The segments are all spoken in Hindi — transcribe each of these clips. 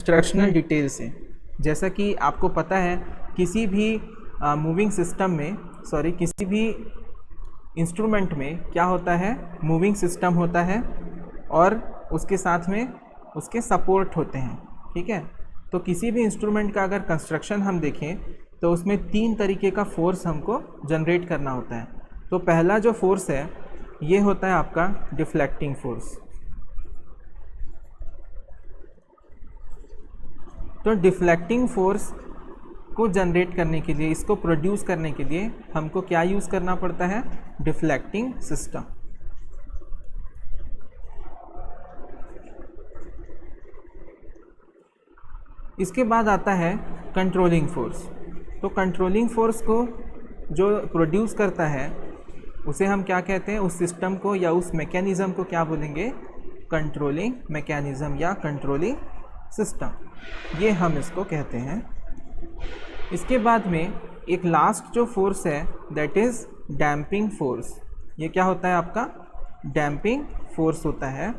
इंस्ट्रक्शनल डिटेल से। जैसा कि आपको पता है किसी भी मूविंग सिस्टम में किसी भी इंस्ट्रूमेंट में क्या होता है, मूविंग सिस्टम होता है और उसके साथ में उसके सपोर्ट होते हैं। ठीक है, तो किसी भी इंस्ट्रूमेंट का अगर कंस्ट्रक्शन हम देखें तो उसमें 3 तरीके का फोर्स हमको जनरेट करना होता है। तो पहला जो फोर्स है ये होता है आपका डिफ्लेक्टिंग फोर्स। तो डिफ्लेक्टिंग फोर्स को जनरेट करने के लिए, इसको प्रोड्यूस करने के लिए हमको क्या यूज़ करना पड़ता है, डिफ्लेक्टिंग सिस्टम। इसके बाद आता है कंट्रोलिंग फोर्स। तो कंट्रोलिंग फोर्स को जो प्रोड्यूस करता है उसे हम क्या कहते हैं, उस सिस्टम को या उस मैकेनिज़्म को क्या बोलेंगे, कंट्रोलिंग मैकेनिज़्म या कंट्रोलिंग सिस्टम, ये हम इसको कहते हैं। इसके बाद में एक लास्ट जो फोर्स है दैट इज़ डैम्पिंग फोर्स। ये क्या होता है आपका, डैम्पिंग फोर्स होता है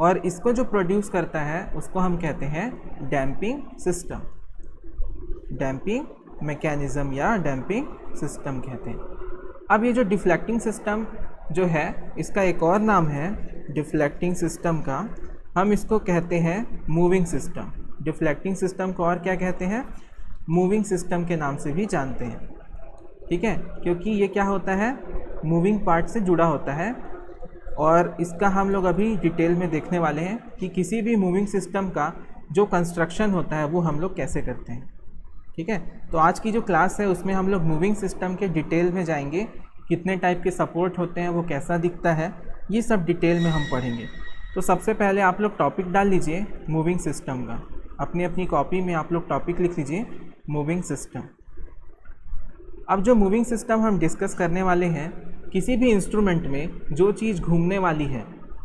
और इसको जो प्रोड्यूस करता है उसको हम कहते हैं डैम्पिंग सिस्टम, डैम्पिंग मैकेनिज़्म या डैम्पिंग सिस्टम कहते हैं। अब ये जो डिफ्लेक्टिंग सिस्टम जो है इसका एक और नाम है डिफ्लेक्टिंग सिस्टम का, हम इसको कहते हैं मूविंग सिस्टम। डिफ्लेक्टिंग सिस्टम को और क्या कहते हैं, मूविंग सिस्टम के नाम से भी जानते हैं। ठीक है, क्योंकि ये क्या होता है, मूविंग पार्ट से जुड़ा होता है और इसका हम लोग अभी डिटेल में देखने वाले हैं कि किसी भी मूविंग सिस्टम का जो कंस्ट्रक्शन होता है वो हम लोग कैसे करते हैं। ठीक है, तो आज की जो क्लास है उसमें हम लोग मूविंग सिस्टम के डिटेल में जाएंगे, कितने टाइप के सपोर्ट होते हैं, वो कैसा दिखता है, ये सब डिटेल में हम पढ़ेंगे। तो सबसे पहले आप लोग टॉपिक डाल लीजिए मूविंग सिस्टम का, अपनी अपनी कॉपी में आप लोग टॉपिक लिख लीजिए मूविंग सिस्टम। अब जो मूविंग सिस्टम हम डिस्कस करने वाले हैं, किसी भी इंस्ट्रूमेंट में जो चीज़ घूमने वाली है,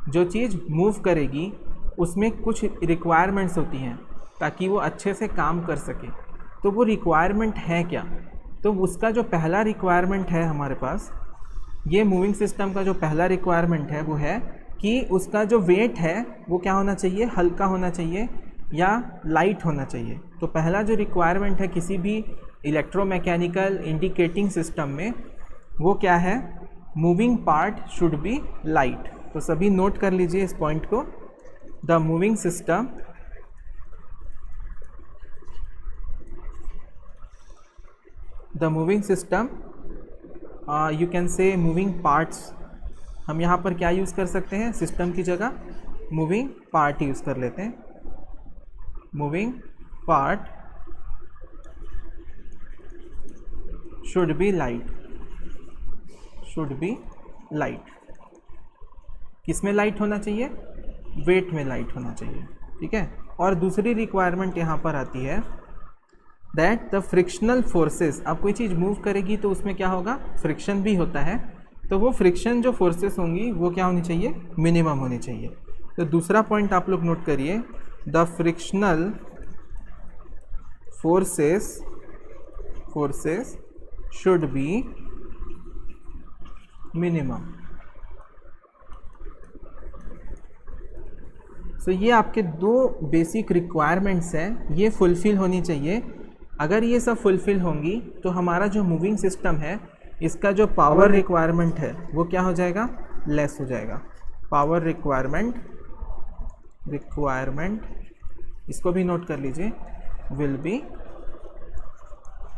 जो चीज़ मूव करेगी, उसमें कुछ रिक्वायरमेंट्स होती हैं ताकि वो अच्छे से काम कर सके। तो वो रिक्वायरमेंट है क्या, तो उसका जो पहला रिक्वायरमेंट है हमारे पास, ये मूविंग सिस्टम का जो पहला रिक्वायरमेंट है वो है कि उसका जो वेट है वो क्या होना चाहिए, हल्का होना चाहिए या लाइट होना चाहिए। तो पहला जो रिक्वायरमेंट है किसी भी इलेक्ट्रोमैकेनिकल इंडिकेटिंग सिस्टम में वो क्या है, moving part should be light. तो सभी नोट कर लीजिए इस पॉइंट को, the moving system you can say moving parts. हम यहाँ पर क्या यूज़ कर सकते हैं, सिस्टम की जगह मूविंग पार्ट यूज़ कर लेते हैं। Moving part should be light, should be light. किस में लाइट होना चाहिए, वेट में लाइट होना चाहिए। ठीक है, और दूसरी रिक्वायरमेंट यहाँ पर आती है दैट द फ्रिक्शनल फोर्सेस। अब कोई चीज़ मूव करेगी तो उसमें क्या होगा, फ्रिक्शन भी होता है, तो वो फ्रिक्शन जो फोर्सेस होंगी वो क्या होनी चाहिए, मिनिमम होनी चाहिए। तो दूसरा पॉइंट आप लोग नोट करिए, the frictional forces should be minimum. So ये आपके 2 बेसिक रिक्वायरमेंट्स हैं, ये फुलफ़िल होनी चाहिए। अगर ये सब फुलफ़िल होंगी तो हमारा जो मूविंग सिस्टम है इसका जो पावर रिक्वायरमेंट है वो क्या हो जाएगा, लेस हो जाएगा। पावर रिक्वायरमेंट इसको भी नोट कर लीजिए, विल बी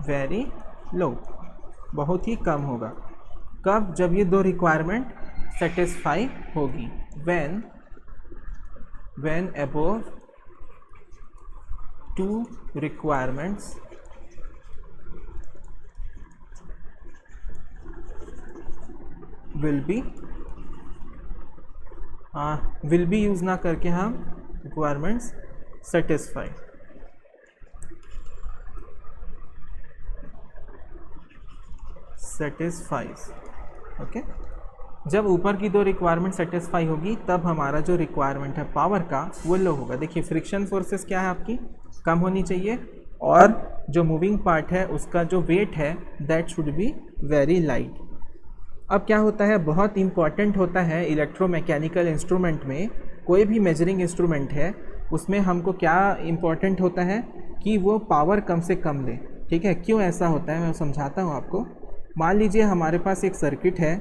वेरी लो, बहुत ही कम होगा। कब, जब ये 2 रिक्वायरमेंट सेटिस्फाई होगी, when above 2 requirements will be use ना करके हम requirements satisfies। ओके, जब ऊपर की 2 रिक्वायरमेंट सेटिस्फाई होगी तब हमारा जो रिक्वायरमेंट है पावर का वो लो होगा। देखिए फ्रिक्शन फोर्सेस क्या है आपकी, कम होनी चाहिए और जो मूविंग पार्ट है उसका जो वेट है that should be very light. अब क्या होता है, बहुत इंपॉर्टेंट होता है इलेक्ट्रोमैकेनिकल इंस्ट्रूमेंट में, कोई भी मेजरिंग इंस्ट्रूमेंट है उसमें हमको क्या इम्पोर्टेंट होता है कि वो पावर कम से कम ले। ठीक है, क्यों ऐसा होता है मैं समझाता हूँ आपको। मान लीजिए हमारे पास एक सर्किट है,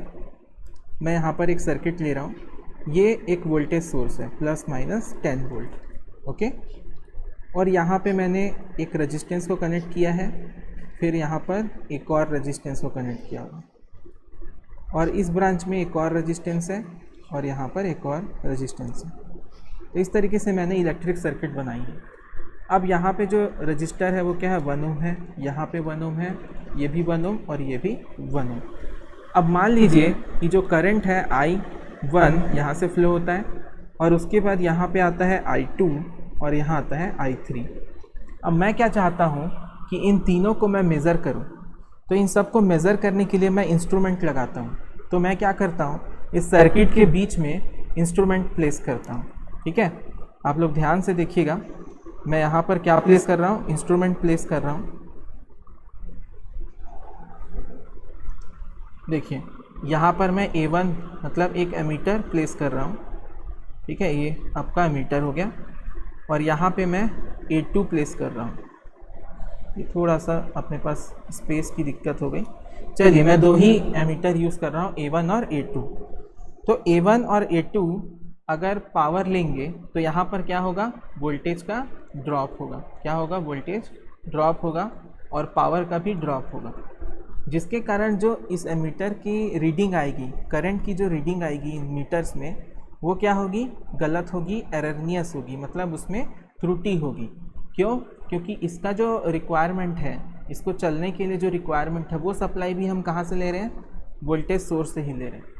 मैं यहाँ पर एक सर्किट ले रहा हूँ, ये एक वोल्टेज सोर्स है ±10 वोल्ट, ओके। और यहाँ पे मैंने एक रेजिस्टेंस को कनेक्ट किया है, फिर यहाँ पर एक और रेजिस्टेंस को कनेक्ट किया होगा, और इस ब्रांच में एक और रेजिस्टेंस है, और यहाँ पर एक और रेजिस्टेंस है। तो इस तरीके से मैंने इलेक्ट्रिक सर्किट बनाई है। अब यहाँ पे जो रजिस्टर है वो क्या है, 1 ओम है, यहाँ पे 1 ओम है, ये भी 1 ओम और ये भी 1 ओम। अब मान लीजिए कि जो करंट है I1 यहाँ से फ्लो होता है, और उसके बाद यहाँ पे आता है I2 और यहाँ आता है I3। अब मैं क्या चाहता हूँ कि इन तीनों को मैं मेज़र करूँ, तो इन सब को मेज़र करने के लिए मैं इंस्ट्रूमेंट लगाता हूँ। तो मैं क्या करता हूँ, इस सर्किट के बीच में इंस्ट्रूमेंट प्लेस करता हूँ। ठीक है, आप लोग ध्यान से देखिएगा, मैं यहाँ पर क्या प्लेस कर रहा हूँ, इंस्ट्रूमेंट प्लेस कर रहा हूँ। देखिए यहाँ पर मैं A1 मतलब एक एमीटर प्लेस कर रहा हूँ। ठीक है, ये आपका एमीटर हो गया, और यहाँ पे मैं A2 प्लेस कर रहा हूँ। ये थोड़ा सा अपने पास स्पेस की दिक्कत हो गई, चलिए मैं 2 ही एमीटर यूज़ कर रहा हूँ, A1 और A2। तो A1 और A2 अगर पावर लेंगे तो यहाँ पर क्या होगा, वोल्टेज का ड्रॉप होगा। क्या होगा, वोल्टेज ड्रॉप होगा, और पावर का भी ड्रॉप होगा, जिसके कारण जो इस एमीटर की रीडिंग आएगी, करंट की जो रीडिंग आएगी इन मीटर्स में, वो क्या होगी, गलत होगी, एररनियस होगी, मतलब उसमें त्रुटि होगी। क्यों, क्योंकि इसका जो रिक्वायरमेंट है, इसको चलने के लिए जो रिक्वायरमेंट है, वो सप्लाई भी हम कहाँ से ले रहे हैं, वोल्टेज सोर्स से ही ले रहे हैं।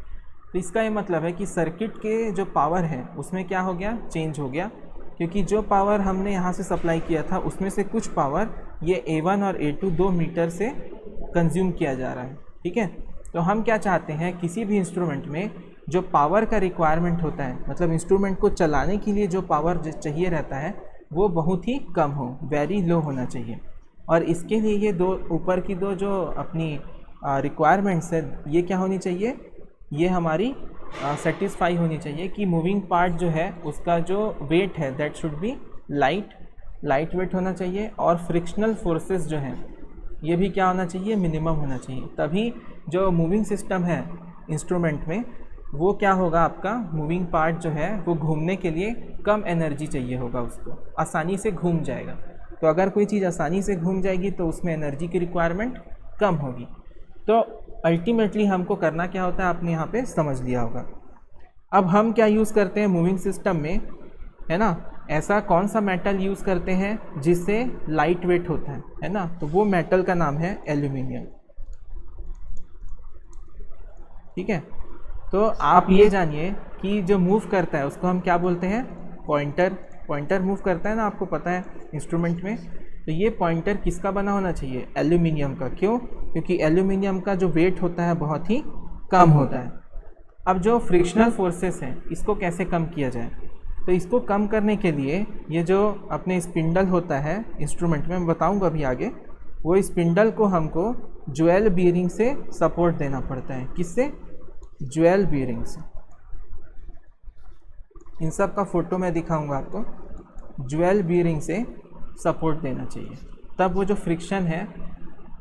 तो इसका ये मतलब है कि सर्किट के जो पावर है उसमें क्या हो गया, चेंज हो गया, क्योंकि जो पावर हमने यहाँ से सप्लाई किया था उसमें से कुछ पावर ये A1 और A2 2 मीटर से कंज्यूम किया जा रहा है। ठीक है, तो हम क्या चाहते हैं, किसी भी इंस्ट्रूमेंट में जो पावर का रिक्वायरमेंट होता है, मतलब इंस्ट्रूमेंट को चलाने के लिए जो पावर चाहिए रहता है, वो बहुत ही कम हो, वेरी लो होना चाहिए। और इसके लिए ये दो ऊपर की दो जो अपनी रिक्वायरमेंट्स है, ये क्या होनी चाहिए, ये हमारी सेटिस्फाई होनी चाहिए कि मूविंग पार्ट जो है उसका जो वेट है that should be light weight होना चाहिए, और फ्रिक्शनल फोर्सेस जो हैं ये भी क्या होना चाहिए, मिनिमम होना चाहिए। तभी जो मूविंग सिस्टम है इंस्ट्रूमेंट में, वो क्या होगा, आपका मूविंग पार्ट जो है वो घूमने के लिए कम एनर्जी चाहिए होगा, उसको आसानी से घूम जाएगा। तो अगर कोई चीज़ आसानी से घूम जाएगी तो उसमें एनर्जी की रिक्वायरमेंट कम होगी। तो अल्टीमेटली हमको करना क्या होता है, आपने यहाँ पे समझ लिया होगा। अब हम क्या यूज़ करते हैं मूविंग सिस्टम में, है ना, ऐसा कौन सा मेटल यूज़ करते हैं जिससे लाइट वेट होता है ना, तो वो मेटल का नाम है एल्यूमिनियम। ठीक है, तो आप ये जानिए कि जो मूव करता है उसको हम क्या बोलते हैं, पॉइंटर मूव करता है ना, आपको पता है इंस्ट्रूमेंट में। तो ये पॉइंटर किसका बना होना चाहिए, एल्यूमिनियम का। क्यों, क्योंकि एल्यूमिनियम का जो वेट होता है बहुत ही कम होता है। अब जो फ्रिक्शनल फोर्सेस हैं, इसको कैसे कम किया जाए, तो इसको कम करने के लिए ये जो अपने स्पिंडल होता है इंस्ट्रूमेंट में, मैं बताऊंगा अभी आगे, वो स्पिंडल को हमको ज्वेल बीयरिंग से सपोर्ट देना पड़ता है। किससे, ज्वेल बीयरिंग से। इन सब का फोटो मैं दिखाऊंगा आपको। ज्वेल बीयरिंग से सपोर्ट देना चाहिए, तब वो जो फ्रिक्शन है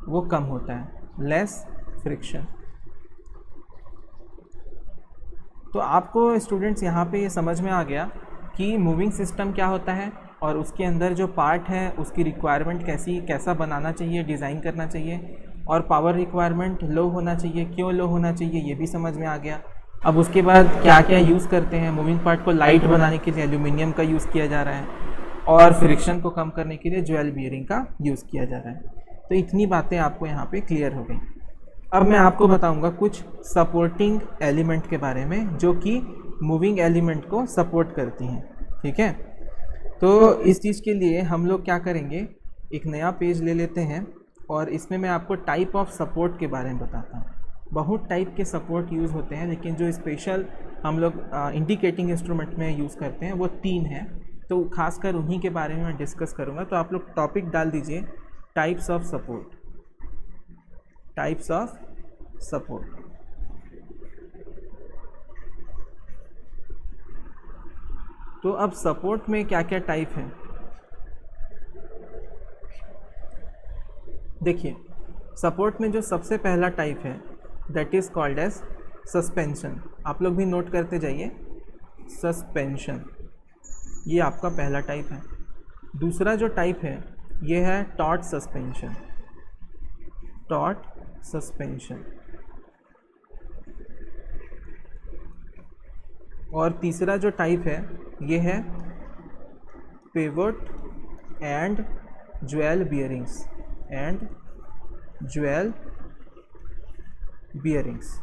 वो कम होता है, लेस फ्रिक्शन। तो आपको स्टूडेंट्स यहाँ पे ये समझ में आ गया कि मूविंग सिस्टम क्या होता है, और उसके अंदर जो पार्ट है उसकी रिक्वायरमेंट कैसा बनाना चाहिए, डिज़ाइन करना चाहिए, और पावर रिक्वायरमेंट लो होना चाहिए, क्यों लो होना चाहिए ये भी समझ में आ गया। अब उसके बाद क्या क्या यूज़ करते हैं, मूविंग पार्ट को लाइट बनाने के लिए एल्यूमिनियम का यूज़ किया जा रहा है, और फ्रिक्शन को कम करने के लिए ज्वेल बीयरिंग का यूज़ किया जा रहा है। तो इतनी बातें आपको यहाँ पे क्लियर हो गई। अब मैं आपको बताऊंगा कुछ सपोर्टिंग एलिमेंट के बारे में जो कि मूविंग एलिमेंट को सपोर्ट करती हैं। ठीक है, तो इस चीज़ के लिए हम लोग क्या करेंगे, एक नया पेज ले लेते हैं, और इसमें मैं आपको टाइप ऑफ सपोर्ट के बारे में बताता हूँ। बहुत टाइप के सपोर्ट यूज़ होते हैं, लेकिन जो स्पेशल हम लोग इंडिकेटिंग इंस्ट्रूमेंट में यूज़ करते हैं वो 3 हैं। तो खासकर उन्हीं के बारे में मैं डिस्कस करूँगा। तो आप लोग टॉपिक डाल दीजिए, types of support, types of support. तो अब सपोर्ट में क्या क्या टाइप है देखिए, सपोर्ट में जो सबसे पहला टाइप है that is called edge suspension. आप लोग भी नोट करते जाइए, सस्पेंशन ये आपका पहला टाइप है। दूसरा जो टाइप है ये है टॉट सस्पेंशन, टॉट सस्पेंशन। और तीसरा जो टाइप है ये है pivot and jewel bearings, and jewel bearings.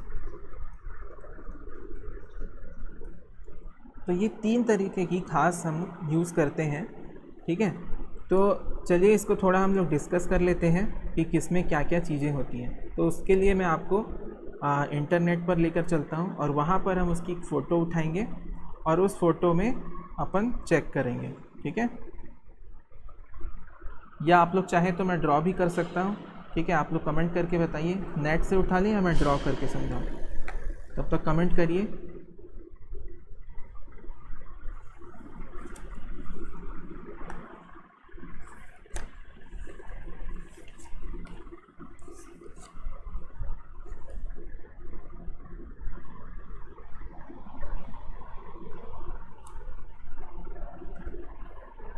तो ये 3 तरीके की खास हम यूज़ करते हैं, ठीक है। तो चलिए इसको थोड़ा हम लोग डिस्कस कर लेते हैं कि किसमें क्या क्या चीज़ें होती हैं। तो उसके लिए मैं आपको इंटरनेट पर लेकर चलता हूँ और वहाँ पर हम उसकी एक फ़ोटो उठाएंगे और उस फ़ोटो में अपन चेक करेंगे, ठीक है। या आप लोग चाहें तो मैं ड्रॉ भी कर सकता हूँ, ठीक है। आप लोग कमेंट करके बताइए नेट से उठा लें या मैं ड्रॉ करके समझाऊँ, तब तक कमेंट करिए।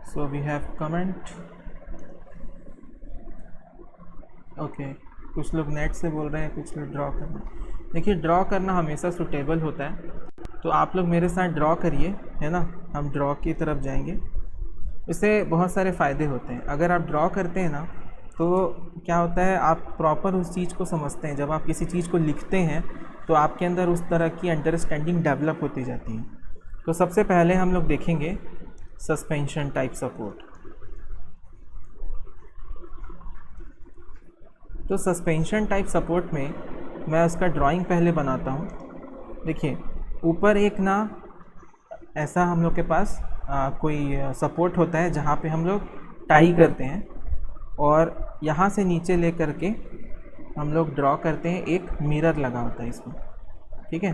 So we have comment, okay. कुछ लोग नेट से बोल रहे हैं, कुछ लोग ड्रॉ करना। देखिए ड्रॉ करना हमेशा सूटेबल होता है, तो आप लोग मेरे साथ ड्रॉ करिए, है ना। हम ड्रॉ की तरफ जाएंगे। इससे बहुत सारे फ़ायदे होते हैं। अगर आप ड्रॉ करते हैं ना तो क्या होता है, आप प्रॉपर उस चीज़ को समझते हैं। जब आप किसी चीज़ को लिखते हैं तो आपके अंदर उस तरह की अंडरस्टैंडिंग डेवलप होती जाती है। तो सबसे पहले हम लोग देखेंगे सस्पेंशन टाइप सपोर्ट। तो सस्पेंशन टाइप सपोर्ट में मैं उसका ड्राइंग पहले बनाता हूँ। देखिए ऊपर एक ना ऐसा हम लोग के पास कोई सपोर्ट होता है जहाँ पे हम लोग टाई करते हैं, और यहाँ से नीचे ले करके हम लोग ड्रॉ करते हैं। एक मिरर लगा होता है इसमें, ठीक है।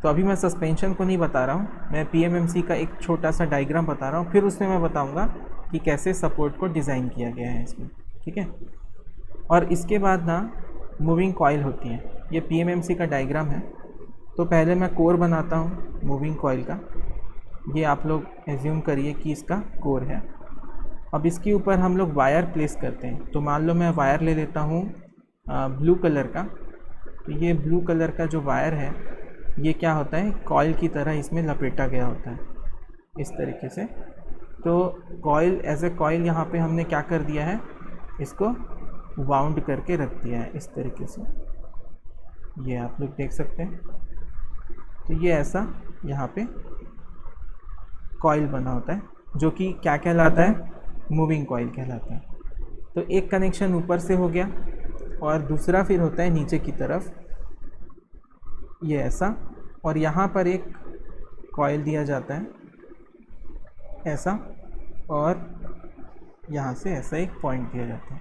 तो अभी मैं सस्पेंशन को नहीं बता रहा हूँ, मैं पीएमएमसी का एक छोटा सा डायग्राम बता रहा हूँ, फिर उसमें मैं बताऊँगा कि कैसे सपोर्ट को डिज़ाइन किया गया है इसमें, ठीक है। और इसके बाद ना मूविंग कॉइल होती है। ये पीएमएमसी का डायग्राम है। तो पहले मैं कोर बनाता हूँ मूविंग कॉइल का। ये आप लोग एज्यूम करिए कि इसका कोर है। अब इसके ऊपर हम लोग वायर प्लेस करते हैं। तो मान लो मैं वायर ले लेता हूँ ब्लू कलर का। तो ये ब्लू कलर का जो वायर है ये क्या होता है, कॉइल की तरह इसमें लपेटा गया होता है इस तरीके से। तो कॉइल एज ए कॉइल यहाँ पे हमने क्या कर दिया है, इसको वाउंड करके रख दिया है इस तरीके से। ये आप लोग देख सकते हैं। तो ये ऐसा यहाँ पे कॉइल बना होता है जो कि क्या कहलाता है, मूविंग कॉइल कहलाता है। तो एक कनेक्शन ऊपर से हो गया और दूसरा फिर होता है नीचे की तरफ, ये ऐसा। और यहाँ पर एक कॉइल दिया जाता है ऐसा, और यहाँ से ऐसा एक पॉइंट दिया जाता है,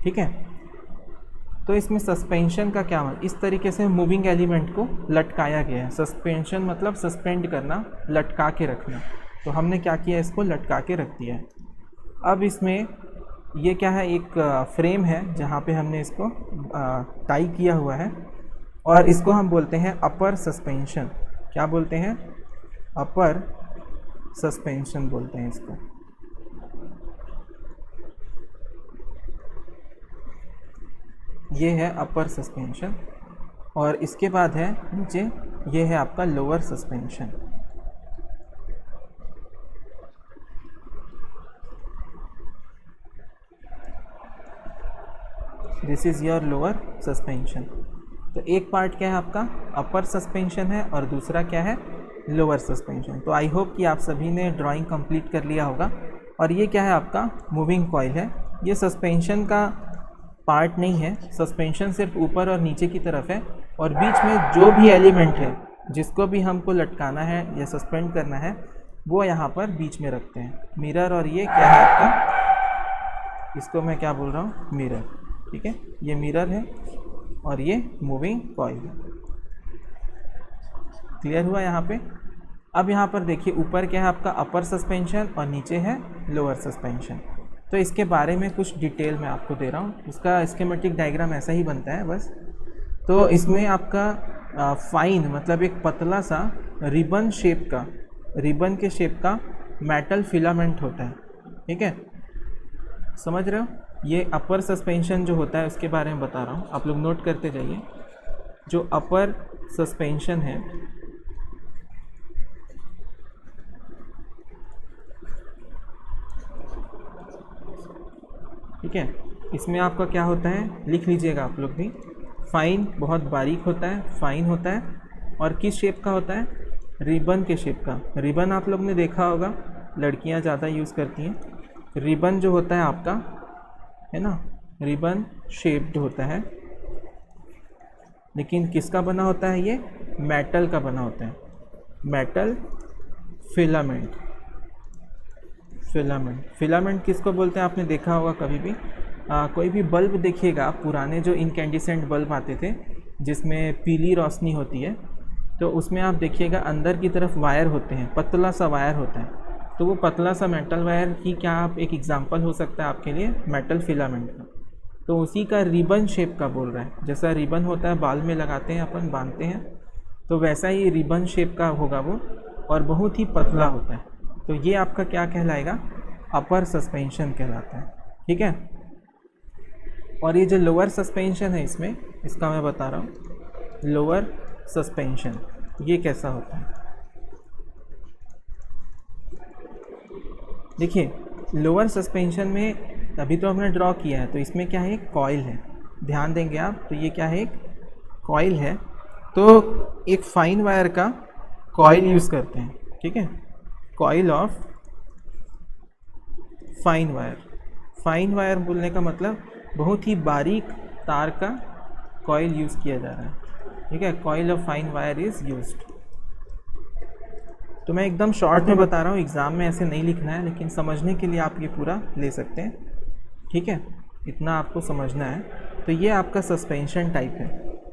ठीक है। तो इसमें सस्पेंशन का क्या मतलब, इस तरीके से मूविंग एलिमेंट को लटकाया गया है। सस्पेंशन मतलब सस्पेंड करना, लटका के रखना। तो हमने क्या किया, इसको लटका के रख दिया है। अब इसमें ये क्या है, एक फ्रेम है जहाँ पे हमने इसको टाई किया हुआ है, और इसको हम बोलते हैं अपर सस्पेंशन। क्या बोलते हैं, अपर सस्पेंशन बोलते हैं इसको। ये है अपर सस्पेंशन। और इसके बाद है नीचे, ये है आपका lower suspension. This is your lower suspension. तो एक पार्ट क्या है आपका, अपर सस्पेंशन है, और दूसरा क्या है, लोअर सस्पेंशन। तो आई होप कि आप सभी ने ड्राइंग कंप्लीट कर लिया होगा। और ये क्या है, आपका मूविंग कॉइल है। ये सस्पेंशन का पार्ट नहीं है, सस्पेंशन सिर्फ ऊपर और नीचे की तरफ है, और बीच में जो भी एलिमेंट है जिसको भी हमको लटकाना है या सस्पेंड करना है वो यहाँ पर बीच में रखते हैं। मिरर, और ये क्या है आपका, इसको मैं क्या बोल रहा हूँ, मिरर, ठीक है। ये मिरर है और ये मूविंग कॉइल है। क्लियर हुआ यहाँ पे। अब यहाँ पर देखिए ऊपर क्या है आपका अपर सस्पेंशन और नीचे है लोअर सस्पेंशन। तो इसके बारे में कुछ डिटेल मैं आपको दे रहा हूँ। उसका स्कीमेटिक डायग्राम ऐसा ही बनता है बस। तो इसमें आपका फाइन मतलब एक पतला सा रिबन शेप का, रिबन के शेप का मेटल फिलामेंट होता है, ठीक है, समझ रहे हो। ये अपर सस्पेंशन जो होता है उसके बारे में बता रहा हूँ, आप लोग नोट करते जाइए। जो अपर सस्पेंशन है ठीक है, इसमें आपका क्या होता है लिख लीजिएगा आप लोग भी। फाइन बहुत बारीक होता है, फाइन होता है। और किस शेप का होता है, रिबन के शेप का। रिबन आप लोग ने देखा होगा, लड़कियां ज़्यादा यूज़ करती हैं। रिबन जो होता है आपका, है ना, रिबन शेप्ड होता है, लेकिन किसका बना होता है, ये मेटल का बना होता है, मेटल फिलामेंट। फिलामेंट किसको बोलते हैं आपने देखा होगा कभी भी, कोई भी बल्ब देखिएगा, पुराने जो इनकैंडिसेंट बल्ब आते थे जिसमें पीली रोशनी होती है, तो उसमें आप देखिएगा अंदर की तरफ वायर होते हैं, पतला सा वायर होता है। तो वो पतला सा मेटल वायर की क्या आप एक एग्जांपल हो सकता है आपके लिए, मेटल फिलामेंट का। तो उसी का रिबन शेप का बोल रहा है। जैसा रिबन होता है बाल में लगाते हैं अपन, बांधते हैं, तो वैसा ही रिबन शेप का होगा वो, और बहुत ही पतला होता है। तो ये आपका क्या कहलाएगा, अपर सस्पेंशन कहलाता है, ठीक है। और ये जो लोअर सस्पेंशन है इसमें, इसका मैं बता रहा हूँ, लोअर सस्पेंशन ये कैसा होता है। देखिए लोअर सस्पेंशन में अभी तो हमने ड्रॉ किया है, तो इसमें क्या है, एक कॉइल है, ध्यान देंगे आप। तो ये क्या है, एक कॉइल है। तो एक फाइन वायर का कॉइल यूज़ करते हैं, ठीक है, coil of fine wire. Fine wire बोलने का मतलब बहुत ही बारीक तार का कॉइल यूज़ किया जा रहा है, ठीक है, coil of fine wire is used. तो मैं एकदम शॉर्ट में बता रहा हूँ, एग्ज़ाम में ऐसे नहीं लिखना है, लेकिन समझने के लिए आप ये पूरा ले सकते हैं, ठीक है, इतना आपको समझना है। तो ये आपका सस्पेंशन टाइप है,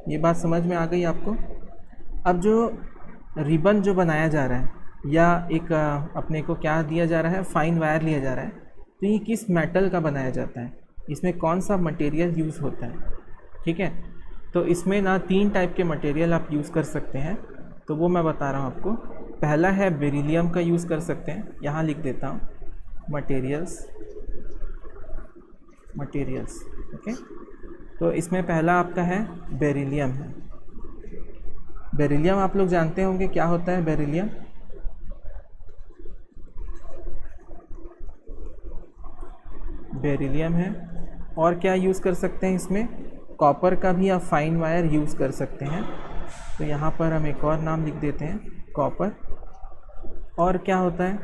ये बात समझ में आ गई आपको। अब जो रिबन जो बनाया जा रहा है, या एक अपने को क्या दिया जा रहा है, फाइन वायर लिया जा रहा है, तो ये किस मेटल का बनाया जाता है, इसमें कौन सा मटेरियल यूज़ होता है, ठीक है। तो इसमें ना 3 टाइप के मटेरियल आप यूज़ कर सकते हैं, तो वो मैं बता रहा हूँ आपको। पहला है बेरिलियम का यूज़ कर सकते हैं, यहाँ लिख देता हूँ मटेरियल्स, ओके। तो इसमें पहला आपका है बेरिलियम है। बेरिलियम आप लोग जानते होंगे क्या होता है बेरिलियम, बेरिलियम है। और क्या यूज़ कर सकते हैं इसमें, कॉपर का भी आप फाइन वायर यूज़ कर सकते हैं। तो यहाँ पर हम एक और नाम लिख देते हैं, कॉपर। और क्या होता है,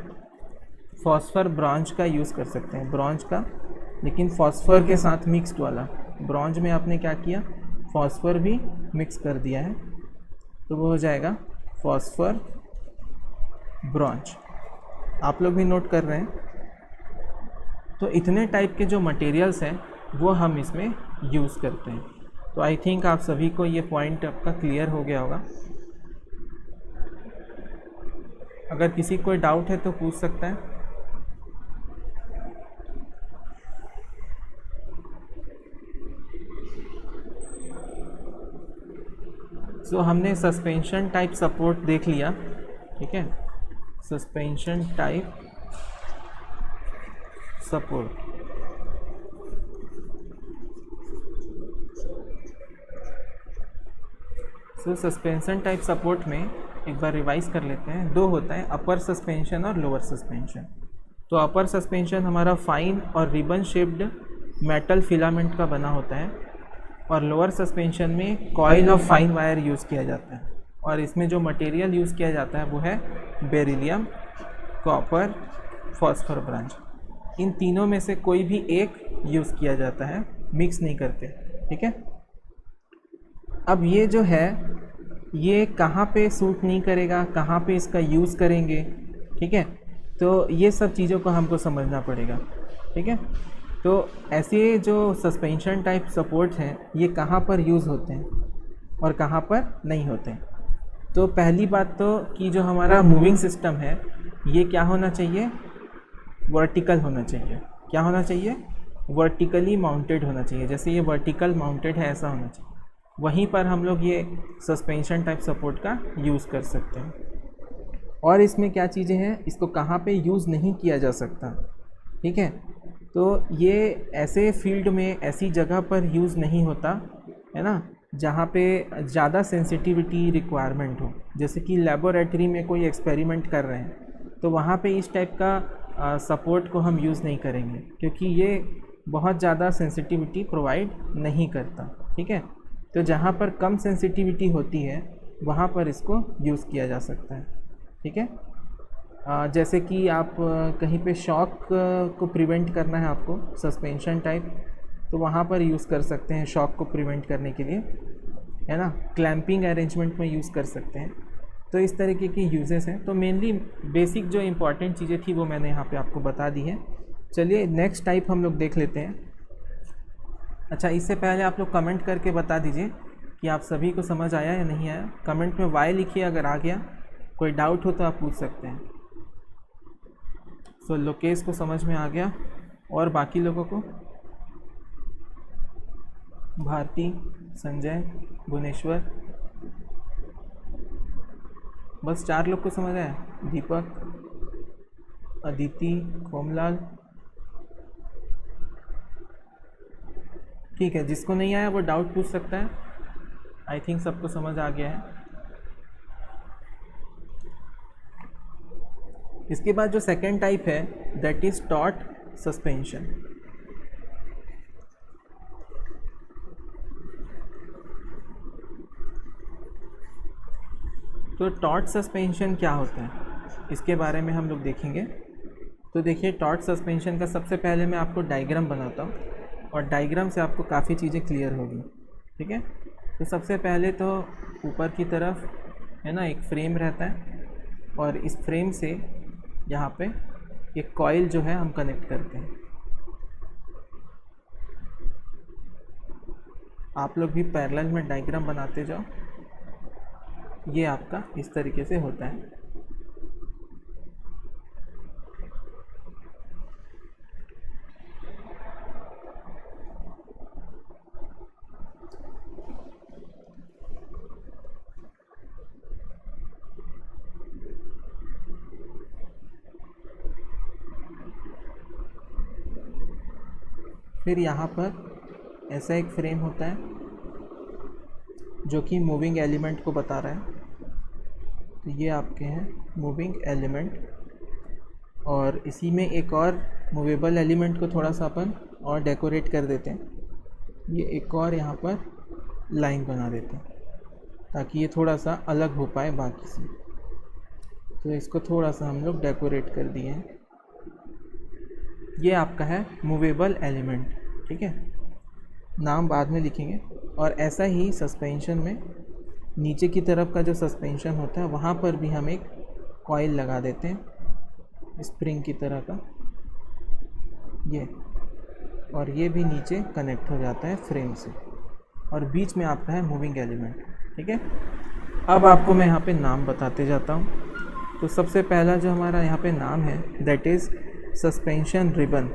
फॉस्फर ब्रॉन्ज का यूज़ कर सकते हैं, ब्रॉन्ज का, लेकिन फॉस्फर के साथ मिक्स्ड वाला। ब्रॉन्ज में आपने क्या किया, फॉस्फर भी मिक्स कर दिया है, तो वो हो जाएगा फॉस्फर ब्रॉन्ज। आप लोग भी नोट कर रहे हैं। तो इतने टाइप के जो मटेरियल्स हैं वो हम इसमें यूज़ करते हैं। तो आई थिंक आप सभी को ये पॉइंट आपका क्लियर हो गया होगा। अगर किसी कोई डाउट है तो पूछ सकता है। सो हमने सस्पेंशन टाइप सपोर्ट देख लिया, ठीक है, सस्पेंशन टाइप सपोर्ट। सो सस्पेंशन टाइप सपोर्ट में एक बार रिवाइज कर लेते हैं। 2 होता है, अपर सस्पेंशन और लोअर सस्पेंशन। तो अपर सस्पेंशन हमारा फाइन और रिबन शेप्ड मेटल फिलामेंट का बना होता है, और लोअर सस्पेंशन में coil of fine wire use किया जाता है। और इसमें जो मटेरियल यूज़ किया जाता है वो है बेरिलियम, कॉपर, फॉस्फर ब्रॉन्ज। इन तीनों में से कोई भी एक यूज़ किया जाता है, मिक्स नहीं करते, ठीक है। अब ये जो है ये कहाँ पे सूट नहीं करेगा, कहाँ पे इसका यूज़ करेंगे, ठीक है, तो ये सब चीज़ों को हमको समझना पड़ेगा, ठीक है। तो ऐसे जो सस्पेंशन टाइप सपोर्ट हैं ये कहाँ पर यूज़ होते हैं और कहाँ पर नहीं होते हैं। तो पहली बात तो कि जो हमारा मूविंग सिस्टम है ये क्या होना चाहिए, वर्टिकल होना चाहिए। क्या होना चाहिए, वर्टिकली माउंटेड होना चाहिए। जैसे ये वर्टिकल माउंटेड है ऐसा होना चाहिए, वहीं पर हम लोग ये सस्पेंशन टाइप सपोर्ट का यूज़ कर सकते हैं। और इसमें क्या चीज़ें हैं, इसको कहाँ पे यूज़ नहीं किया जा सकता, ठीक है। तो ये ऐसे फील्ड में, ऐसी जगह पर यूज़ नहीं होता है ना जहाँ पे ज़्यादा सेंसिटिविटी रिक्वायरमेंट हो। जैसे कि लेबोरेटरी में कोई एक्सपेरिमेंट कर रहे हैं तो वहाँ पे इस टाइप का सपोर्ट को हम यूज़ नहीं करेंगे, क्योंकि ये बहुत ज़्यादा सेंसिटिविटी प्रोवाइड नहीं करता, ठीक है। तो जहाँ पर कम सेंसिटिविटी होती है वहाँ पर इसको यूज़ किया जा सकता है, ठीक है। जैसे कि आप कहीं पे शॉक को प्रिवेंट करना है आपको, सस्पेंशन टाइप, तो वहाँ पर यूज़ कर सकते हैं शॉक को प्रिवेंट करने के लिए, है ना। क्लैंपिंग अरेंजमेंट में यूज़ कर सकते हैं। तो इस तरीके की यूजेस हैं। तो मेनली बेसिक जो इम्पॉर्टेंट चीज़ें थी वो मैंने यहाँ पे आपको बता दी है। चलिए नेक्स्ट टाइप हम लोग देख लेते हैं। अच्छा, इससे पहले आप लोग कमेंट करके बता दीजिए कि आप सभी को समझ आया या नहीं आया। कमेंट में वाई लिखिए अगर आ गया, कोई डाउट हो तो आप पूछ सकते हैं। सो लोकेश को समझ में आ गया, और बाकी लोगों को, भारती, संजय, भुवनेश्वर, बस 4 लोग को समझ आया। दीपक, अदिति, कोमलाल, ठीक है। जिसको नहीं आया वो डाउट पूछ सकता है। आई थिंक सबको समझ आ गया है। इसके बाद जो सेकेंड टाइप है दैट इज टॉट सस्पेंशन। तो टॉट सस्पेंशन क्या होता है इसके बारे में हम लोग देखेंगे। तो देखिए, टॉट सस्पेंशन का सबसे पहले मैं आपको डायग्राम बनाता हूँ, और डायग्राम से आपको काफ़ी चीज़ें क्लियर होगी, ठीक है। तो सबसे पहले तो ऊपर की तरफ है ना एक फ्रेम रहता है, और इस फ्रेम से यहाँ पे एक कॉइल जो है हम कनेक्ट करते हैं। आप लोग भी पैरेलल में डायग्राम बनाते जाओ। ये आपका इस तरीके से होता है। फिर यहाँ पर ऐसा एक फ्रेम होता है जो कि मूविंग एलिमेंट को बता रहा है। तो ये आपके हैं मूविंग एलिमेंट, और इसी में एक और मूवेबल एलिमेंट को थोड़ा सा अपन और डेकोरेट कर देते हैं। ये एक और यहाँ पर लाइन बना देते हैं ताकि ये थोड़ा सा अलग हो पाए बाकी से। तो इसको थोड़ा सा हम लोग डेकोरेट कर दिए हैं। ये आपका है मूवेबल एलिमेंट, ठीक है। नाम बाद में लिखेंगे। और ऐसा ही सस्पेंशन में नीचे की तरफ का जो सस्पेंशन होता है वहाँ पर भी हम एक कॉइल लगा देते हैं स्प्रिंग की तरह का, ये, और ये भी नीचे कनेक्ट हो जाता है फ्रेम से, और बीच में आपका है मूविंग एलिमेंट, ठीक है। अब आपको मैं यहाँ पे नाम बताते जाता हूँ। तो सबसे पहला जो हमारा यहाँ पे नाम है दैट इज़ सस्पेंशन रिबन,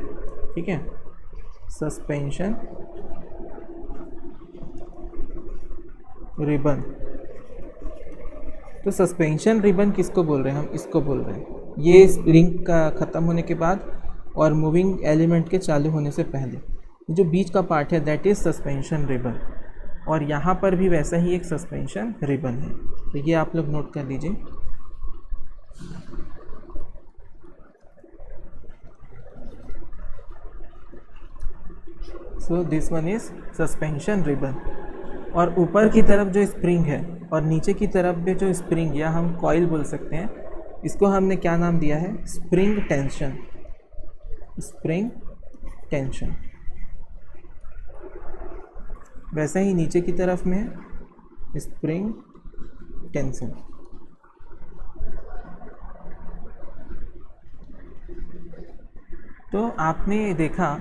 ठीक है। Suspension ribbon. तो सस्पेंशन रिबन किसको बोल रहे हैं, हम इसको बोल रहे हैं। ये स्प्रिंग का ख़त्म होने के बाद और मूविंग एलिमेंट के चालू होने से पहले जो बीच का पार्ट है दैट इज़ सस्पेंशन रिबन, और यहाँ पर भी वैसा ही एक सस्पेंशन रिबन है। तो ये आप लोग नोट कर लीजिए। So this one is suspension ribbon. और ऊपर की तरफ जो स्प्रिंग है और नीचे की तरफ भी जो स्प्रिंग या हम कॉइल बोल सकते हैं, इसको हमने क्या नाम दिया है, स्प्रिंग टेंशन। Spring tension. वैसे ही नीचे की तरफ में है स्प्रिंग टेंशन। तो आपने देखा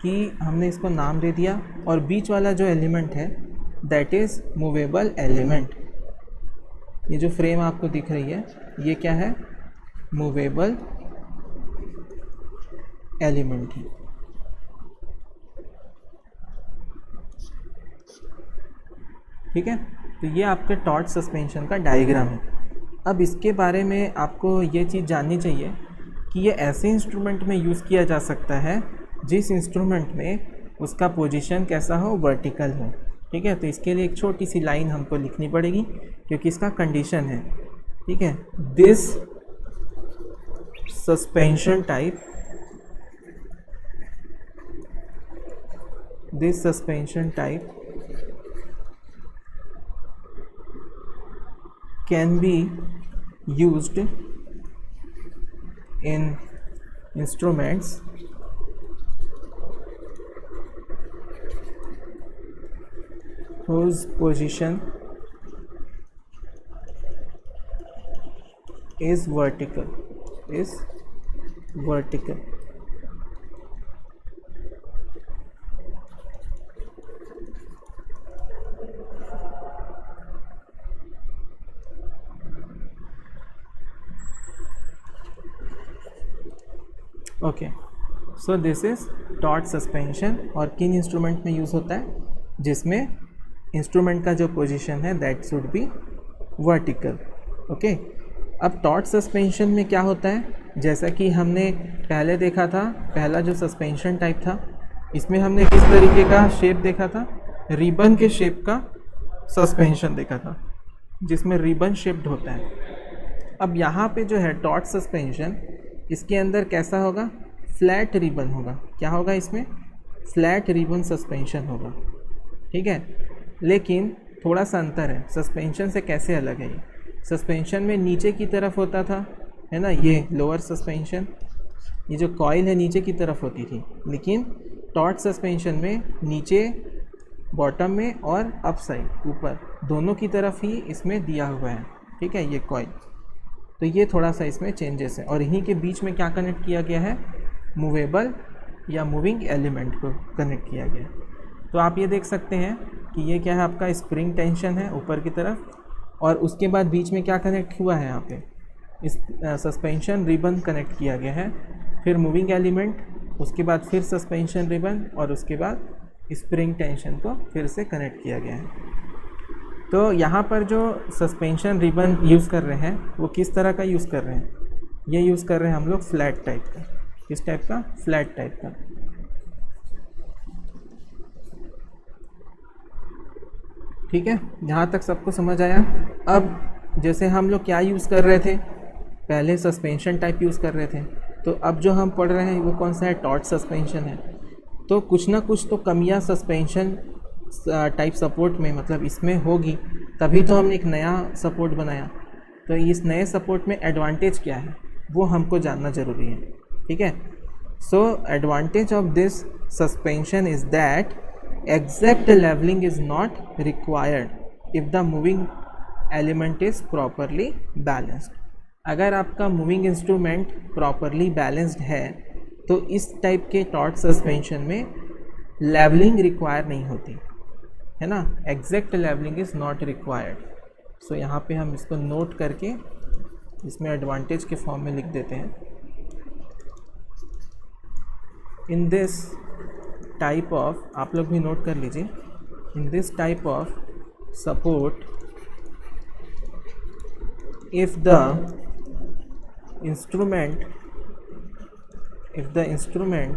कि हमने इसको नाम दे दिया, और बीच वाला जो एलिमेंट है दैट इज़ मूवेबल एलिमेंट। ये जो फ्रेम आपको दिख रही है ये क्या है, मूवेबल एलिमेंट है। ठीक है, तो ये आपके टॉर्च सस्पेंशन का डायग्राम है। अब इसके बारे में आपको ये चीज़ जाननी चाहिए कि ये ऐसे इंस्ट्रूमेंट में यूज़ किया जा सकता है जिस इंस्ट्रूमेंट में उसका पोजीशन कैसा हो, वर्टिकल हो। ठीक है, तो इसके लिए एक छोटी सी लाइन हमको लिखनी पड़ेगी क्योंकि इसका कंडीशन है। ठीक है, this suspension type can be used in instruments whose position is vertical. Okay, so this is torch suspension. और किन इंस्ट्रूमेंट में यूज़ होता है, जिसमें इंस्ट्रूमेंट का जो पोजीशन है that should be vertical. Okay, अब टॉर्च सस्पेंशन में क्या होता है, जैसा कि हमने पहले देखा था, पहला जो सस्पेंशन टाइप था इसमें हमने किस तरीके का शेप देखा था, रिबन के शेप का सस्पेंशन देखा था जिसमें रिबन शेप्ड होता है। अब यहाँ पे जो है टॉर्च सस्पेंशन, इसके अंदर कैसा होगा, फ्लैट रिबन होगा। क्या होगा इसमें, फ्लैट रिबन सस्पेंशन होगा। ठीक है, लेकिन थोड़ा सा अंतर है, सस्पेंशन से कैसे अलग है ये। सस्पेंशन में नीचे की तरफ होता था, है ना, ये लोअर सस्पेंशन, ये जो कॉइल है नीचे की तरफ होती थी, लेकिन टॉर्च सस्पेंशन में नीचे बॉटम में और अप साइड ऊपर दोनों की तरफ ही इसमें दिया हुआ है। ठीक है, ये कॉइल, तो ये थोड़ा सा इसमें चेंजेस है। और इन्हीं के बीच में क्या कनेक्ट किया गया है, मूवेबल या मूविंग एलिमेंट को कनेक्ट किया गया है। तो आप ये देख सकते हैं कि ये क्या है, आपका स्प्रिंग टेंशन है ऊपर की तरफ, और उसके बाद बीच में क्या कनेक्ट हुआ है, यहाँ पे इस सस्पेंशन रिबन कनेक्ट किया गया है, फिर मूविंग एलिमेंट, उसके बाद फिर सस्पेंशन रिबन, और उसके बाद स्प्रिंग टेंशन को फिर से कनेक्ट किया गया है। तो यहाँ पर जो सस्पेंशन रिबन यूज़ कर रहे हैं वो किस तरह का यूज़ कर रहे हैं, ये यूज़ कर रहे हैं हम लोग फ्लैट टाइप का। किस टाइप का, फ्लैट टाइप का। ठीक है, यहाँ तक सबको समझ आया। अब जैसे हम लोग क्या यूज़ कर रहे थे, पहले सस्पेंशन टाइप यूज़ कर रहे थे, तो अब जो हम पढ़ रहे हैं वो कौन सा है, टॉर्च सस्पेंशन है। तो कुछ ना कुछ तो कमियाँ सस्पेंशन टाइप सपोर्ट में, मतलब इसमें होगी, तभी तो हमने एक नया सपोर्ट बनाया। तो इस नए सपोर्ट में एडवांटेज क्या है वो हमको जानना ज़रूरी है। ठीक है, so advantage of this suspension is that exact levelling is not required if the moving element is properly balanced. अगर आपका मूविंग इंस्ट्रूमेंट प्रॉपरली बैलेंस्ड है तो इस टाइप के टॉर्च सस्पेंशन में लेवलिंग रिक्वायर नहीं होती है ना, exact levelling is not required. So यहाँ पे हम इसको नोट करके इसमें एडवांटेज के फॉर्म में लिख देते हैं। इन दिस टाइप ऑफ, आप लोग भी नोट कर लीजिए, in this type of support if the instrument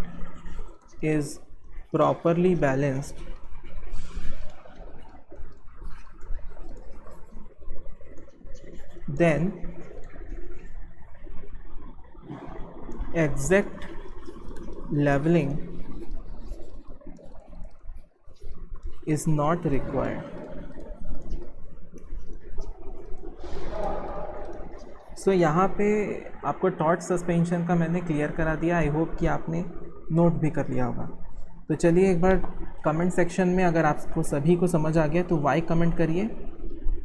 is properly balanced, then exact leveling is not required. सो यहाँ पे आपको टॉर्च सस्पेंशन का मैंने क्लियर करा दिया। आई होप कि आपने नोट भी कर लिया होगा। तो चलिए एक बार कमेंट सेक्शन में अगर आपको सभी को समझ आ गया तो वाई कमेंट करिए,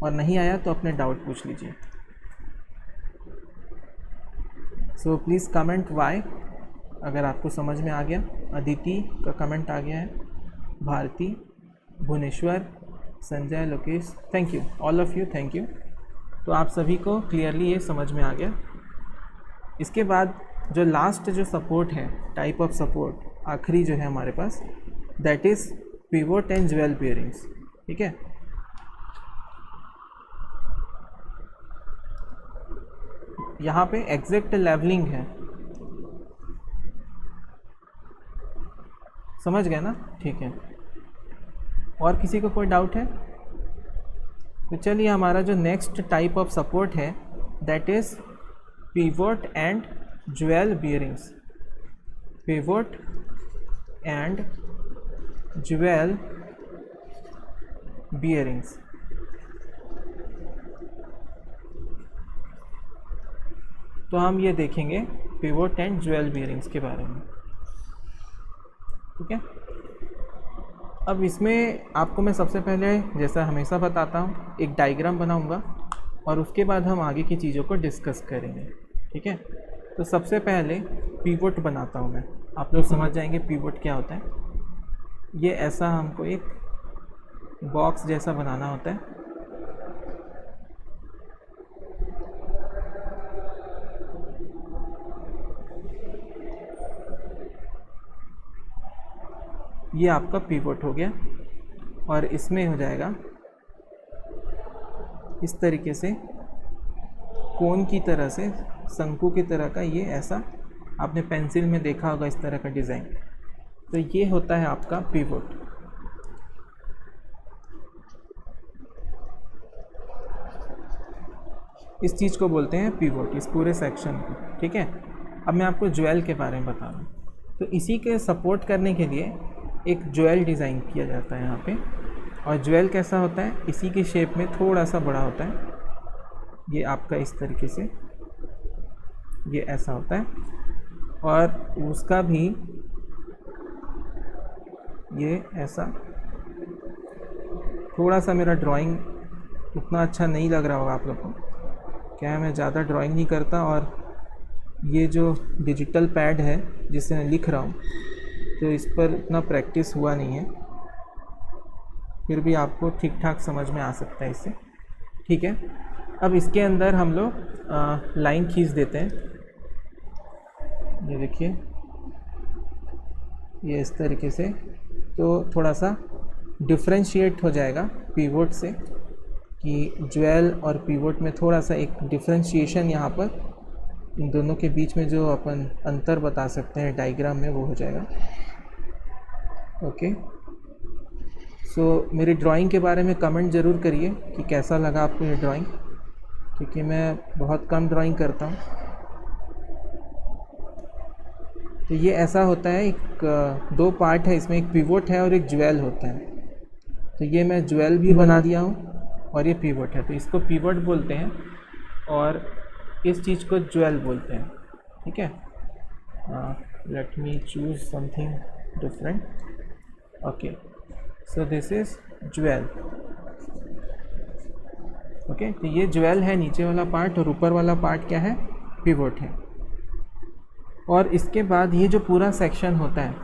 और नहीं आया तो अपने डाउट पूछ लीजिए। सो प्लीज़ कमेंट वाई अगर आपको समझ में आ गया। अदिति का कमेंट आ गया है, Bharati, Bhubaneswar, Sanjay, Lokesh, thank you all of you, thank you. तो आप सभी को क्लियरली ये समझ में आ गया। इसके बाद जो लास्ट जो सपोर्ट है, टाइप ऑफ सपोर्ट, आखिरी जो है हमारे पास, that is pivot and jewel bearings. ठीक है, यहाँ पे एग्जैक्ट लेवलिंग है, समझ गए ना? ठीक है, और किसी को कोई डाउट है? तो चलिए, हमारा जो नेक्स्ट टाइप ऑफ सपोर्ट है that is pivot and jewel bearings. Pivot and jewel bearings. तो हम ये देखेंगे पिवोट एंड ज्वेल बियरिंग्स के बारे में। ठीक है, अब इसमें आपको मैं सबसे पहले, जैसा हमेशा बताता हूँ, एक डायग्राम बनाऊँगा और उसके बाद हम आगे की चीज़ों को डिस्कस करेंगे। ठीक है, तो सबसे पहले पिवोट बनाता हूँ मैं, आप लोग समझ जाएंगे पिवोट क्या होता है। ये ऐसा हमको एक बॉक्स जैसा बनाना होता है। ये आपका पिवोट हो गया और इसमें हो जाएगा इस तरीके से कोन की तरह से, शंकु की तरह का, ये ऐसा आपने पेंसिल में देखा होगा इस तरह का डिज़ाइन। तो ये होता है आपका पिवोट। इस चीज़ को बोलते हैं पिवोट, इस पूरे सेक्शन को। ठीक है, अब मैं आपको ज्वेल के बारे में बता रहा हूँ। तो इसी के सपोर्ट करने के लिए एक ज्वेल डिज़ाइन किया जाता है यहाँ पे। और ज्वेल कैसा होता है, इसी की शेप में थोड़ा सा बड़ा होता है। ये आपका इस तरीके से ये ऐसा होता है, और उसका भी ये ऐसा। थोड़ा सा मेरा ड्राइंग उतना अच्छा नहीं लग रहा होगा आप लोग को, क्या है मैं ज़्यादा ड्राइंग नहीं करता, और ये जो डिजिटल पैड है जिससे मैं लिख रहा हूँ, तो इस पर इतना प्रैक्टिस हुआ नहीं है, फिर भी आपको ठीक ठाक समझ में आ सकता है इससे। ठीक है, अब इसके अंदर हम लोग लाइन खींच देते हैं। ये देखिए, ये इस तरीके से, तो थोड़ा सा डिफ्रेंशिएट हो जाएगा पिवोट से, कि ज्वेल और पिवोट में थोड़ा सा एक डिफ्रेंशिएशन यहाँ पर इन दोनों के बीच में जो अपन अंतर बता सकते हैं डायग्राम में, वो हो जाएगा। ओके, सो मेरी ड्राइंग के बारे में कमेंट ज़रूर करिए कि कैसा लगा आपको ये ड्राइंग, क्योंकि मैं बहुत कम ड्राइंग करता हूँ। तो ये ऐसा होता है, एक दो पार्ट है इसमें, एक पिवोट है और एक ज्वेल होता है। तो ये मैं ज्वेल भी बना दिया हूँ और ये पिवोट है, तो इसको पिवोट बोलते हैं और इस चीज़ को ज्वेल बोलते हैं। ठीक है, let me choose something different. Okay, so this is jewel. Okay, तो ये ज्वेल है नीचे वाला पार्ट, और ऊपर वाला पार्ट क्या है, पिवोट है। और इसके बाद ये जो पूरा सेक्शन होता है,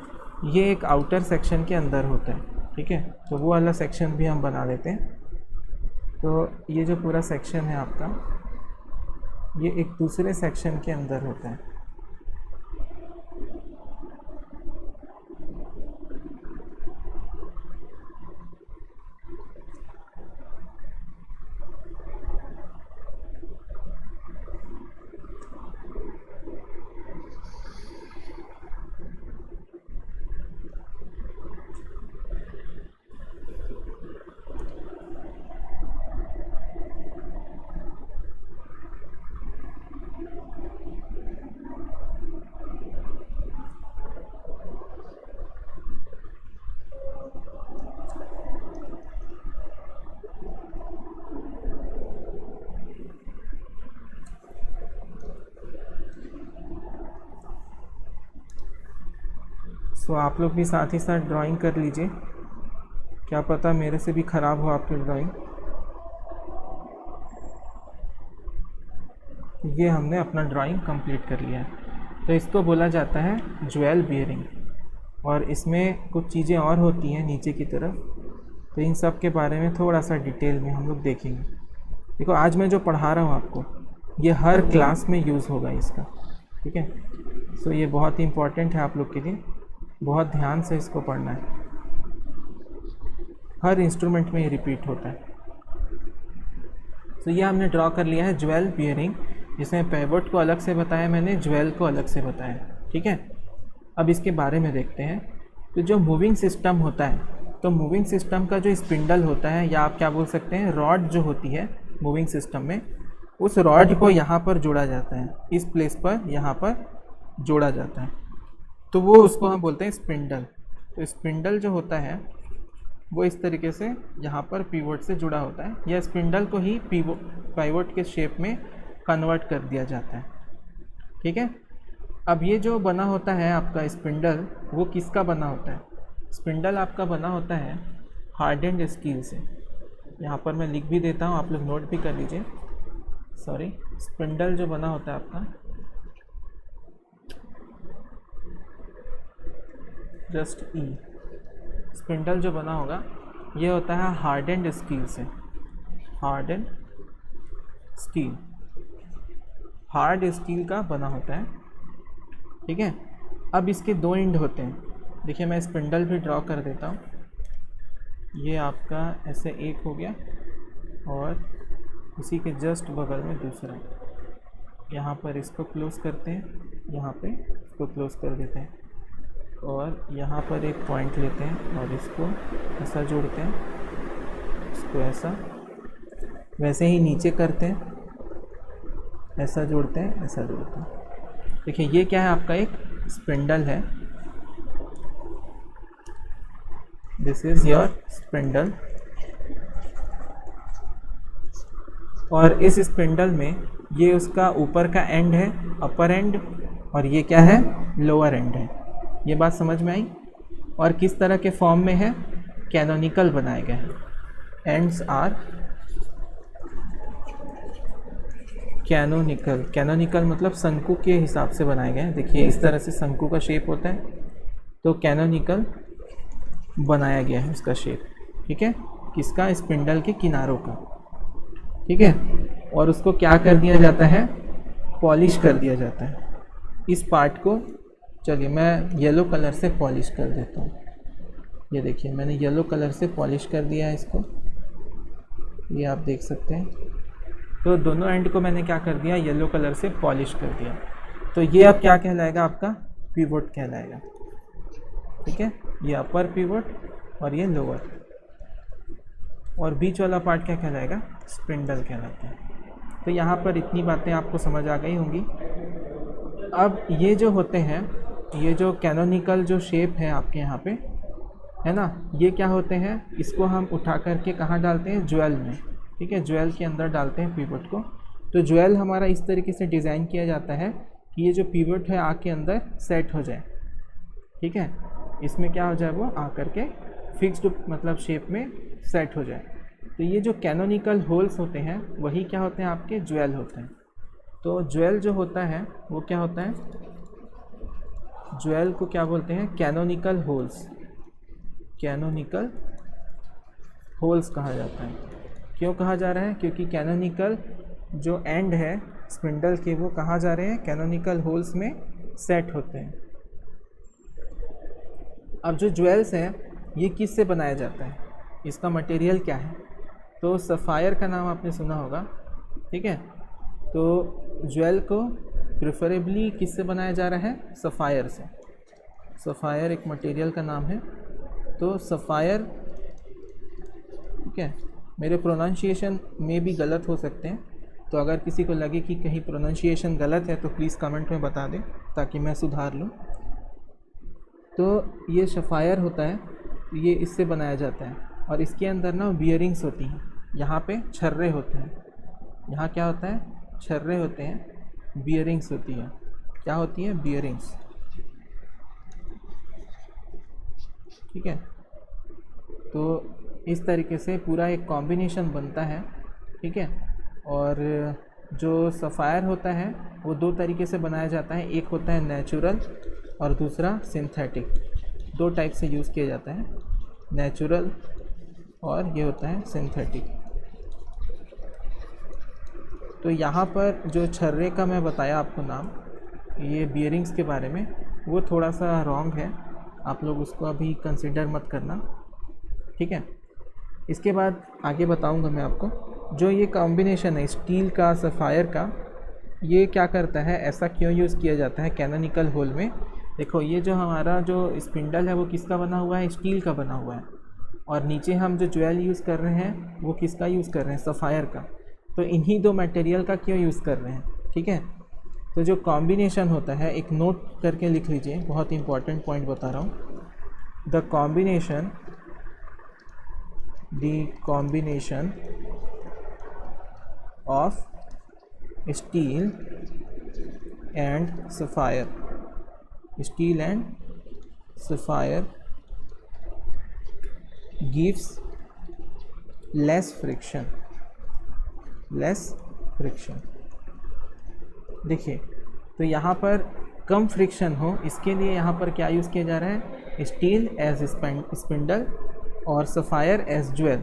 ये एक आउटर सेक्शन के अंदर होता है। ठीक है, तो वो वाला सेक्शन भी हम बना लेते हैं। तो ये जो पूरा सेक्शन है आपका, ये एक दूसरे सेक्शन के अंदर होता है। सो आप लोग भी साथ ही साथ ड्राइंग कर लीजिए, क्या पता मेरे से भी ख़राब हो आपकी ड्राइंग। ये हमने अपना ड्राइंग कंप्लीट कर लिया है। तो इसको बोला जाता है ज्वेल बियरिंग, और इसमें कुछ चीज़ें और होती हैं नीचे की तरफ, तो इन सब के बारे में थोड़ा सा डिटेल में हम लोग देखेंगे। देखो आज मैं जो पढ़ा रहा हूँ आपको, ये हर क्लास में यूज़ होगा इसका, ठीक है। सो ये बहुत ही इम्पोर्टेंट है आप लोग के लिए, बहुत ध्यान से इसको पढ़ना है, हर इंस्ट्रूमेंट में ये रिपीट होता है। तो ये हमने ड्रॉ कर लिया है ज्वेल बियरिंग, जिसमें पेवोट को अलग से बताया मैंने, ज्वेल को अलग से बताया, ठीक है। अब इसके बारे में देखते हैं। तो जो मूविंग सिस्टम होता है, तो मूविंग सिस्टम का जो स्पिंडल होता है, या आप क्या बोल सकते हैं रॉड जो होती है मूविंग सिस्टम में, उस रॉड को यहाँ पर जोड़ा जाता है, इस प्लेस पर यहाँ पर जोड़ा जाता है, तो वो उसको हम बोलते हैं स्पिंडल। तो स्पिंडल जो होता है वो इस तरीके से यहाँ पर पिवोट से जुड़ा होता है, या स्पिंडल को ही पाइवोट के शेप में कन्वर्ट कर दिया जाता है, ठीक है। अब ये जो बना होता है आपका स्पिंडल, वो किसका बना होता है? स्पिंडल आपका बना होता है हार्डेंड स्टील से। यहाँ पर मैं लिख भी देता हूँ, आप लोग नोट भी कर लीजिए। सॉरी, स्पिंडल जो बना होता है आपका, जस्ट ई, स्पिंडल जो बना होगा ये होता है हार्डेंड स्टील से, हार्डेंड स्टील, हार्ड स्टील का बना होता है, ठीक है। अब इसके दो एंड होते हैं, देखिए मैं स्पिंडल भी ड्रॉ कर देता हूँ। ये आपका ऐसे एक हो गया, और इसी के जस्ट बगल में दूसरा, यहाँ पर इसको क्लोज करते हैं, यहाँ पे इसको क्लोज कर देते हैं, और यहाँ पर एक पॉइंट लेते हैं और इसको ऐसा जोड़ते हैं, इसको ऐसा, वैसे ही नीचे करते हैं, ऐसा जोड़ते हैं, ऐसा जोड़ते हैं। देखिए ये क्या है, आपका एक स्पिंडल है, दिस इज़ योर स्पिंडल। और इस स्पिंडल में ये उसका ऊपर का एंड है, अपर एंड, और ये क्या है, लोअर एंड है। ये बात समझ में आई? और किस तरह के फॉर्म में है? कैनोनिकल बनाए गए हैं, एंड्स आर कैनोनिकल। कैनोनिकल मतलब शंकु के हिसाब से बनाए गए हैं। देखिए इस तरह से शंकु का शेप होता है, तो कैनोनिकल बनाया गया है उसका शेप, ठीक है, किसका? स्पिंडल के किनारों का, ठीक है। और उसको क्या कर दिया जाता है? पॉलिश कर दिया जाता है इस पार्ट को। चलिए मैं येलो कलर से पॉलिश कर देता हूँ। ये देखिए मैंने येलो कलर से पॉलिश कर दिया है इसको, ये आप देख सकते हैं। तो दोनों एंड को मैंने क्या कर दिया? येलो कलर से पॉलिश कर दिया। तो ये अब क्या कहलाएगा? आपका पिवोट कहलाएगा, ठीक है। ये अपर पिवोट और ये लोअर, और बीच वाला पार्ट क्या कहलाएगा? स्पिंडल कहलाता है। तो यहाँ पर इतनी बातें आपको समझ आ गई होंगी। अब ये जो होते हैं, ये जो कैनोनिकल जो शेप है आपके यहाँ पे, है ना, ये क्या होते हैं? इसको हम उठा करके कहाँ डालते हैं? ज्वेल में, ठीक है, ज्वेल के अंदर डालते हैं पिवोट को। तो ज्वेल हमारा इस तरीके से डिज़ाइन किया जाता है कि ये जो पिवोट है आके अंदर सेट हो जाए, ठीक है, इसमें क्या हो जाए? वो आ करके फिक्स्ड मतलब शेप में सेट हो जाए। तो ये जो कैनोनिकल होल्स होते हैं वही क्या होते हैं? आपके ज्वेल होते हैं। तो ज्वेल जो होता है वो क्या होता है? ज्वेल को क्या बोलते हैं? कैनोनिकल होल्स, कैनोनिकल होल्स कहा जाता है। क्यों कहा जा रहा है? क्योंकि कैनोनिकल जो एंड है स्पिंडल के, वो कहाँ जा रहे हैं? कैनोनिकल होल्स में सेट होते हैं। अब जो ज्वेल्स हैं ये किस से बनाया जाता है? इसका मटेरियल क्या है? तो सफ़ायर का नाम आपने सुना होगा, ठीक है। तो ज्वेल को प्रेफरेबली किस से बनाया जा रहा है? सफ़ायर से। सफ़ायर एक मटेरियल का नाम है। तो सफ़ायर, ठीक है, मेरे प्रोनाउंसिएशन में भी गलत हो सकते हैं, तो अगर किसी को लगे कि कहीं प्रोनाउंसिएशन गलत है तो प्लीज़ कमेंट में बता दें ताकि मैं सुधार लूँ। तो ये सफ़ायर होता है, ये इससे बनाया जाता है, और इसके अंदर ना बियरिंग्स होती हैं, यहाँ पे छर्रे होते हैं, यहाँ क्या होता है? छर्रे होते हैं, बियरिंग्स होती है। क्या होती है? बियरिंग्स, ठीक है। तो इस तरीके से पूरा एक कॉम्बिनेशन बनता है, ठीक है। और जो सफ़ायर होता है वो दो तरीके से बनाया जाता है, एक होता है नेचुरल और दूसरा सिंथेटिक। दो टाइप से यूज़ किया जाता है, नेचुरल और ये होता है सिंथेटिक। तो यहाँ पर जो छर्रे का मैं बताया आपको नाम, ये बियरिंग्स के बारे में, वो थोड़ा सा रॉन्ग है, आप लोग उसको अभी कंसिडर मत करना, ठीक है। इसके बाद आगे बताऊंगा मैं आपको। जो ये कॉम्बिनेशन है स्टील का सफ़ायर का, ये क्या करता है, ऐसा क्यों यूज़ किया जाता है कैनोनिकल होल में। देखो ये जो हमारा जो स्पिंडल है वो किसका बना हुआ है, स्टील का बना हुआ है, और नीचे हम जो ज्वेल यूज़ कर रहे हैं वो किसका यूज़ कर रहे हैं, सफ़ायर का। तो इन्हीं दो मटेरियल का क्यों यूज़ कर रहे हैं, ठीक है। तो जो कॉम्बिनेशन होता है, एक नोट करके लिख लीजिए, बहुत इंपॉर्टेंट पॉइंट बता रहा हूँ। The combination of steel and sapphire gives less friction। देखिए, तो यहाँ पर कम फ्रिक्शन हो, इसके लिए यहाँ पर क्या यूज़ किया जा रहा है, स्टील एज स्पिंडल और सफ़ायर एज ज्वेल।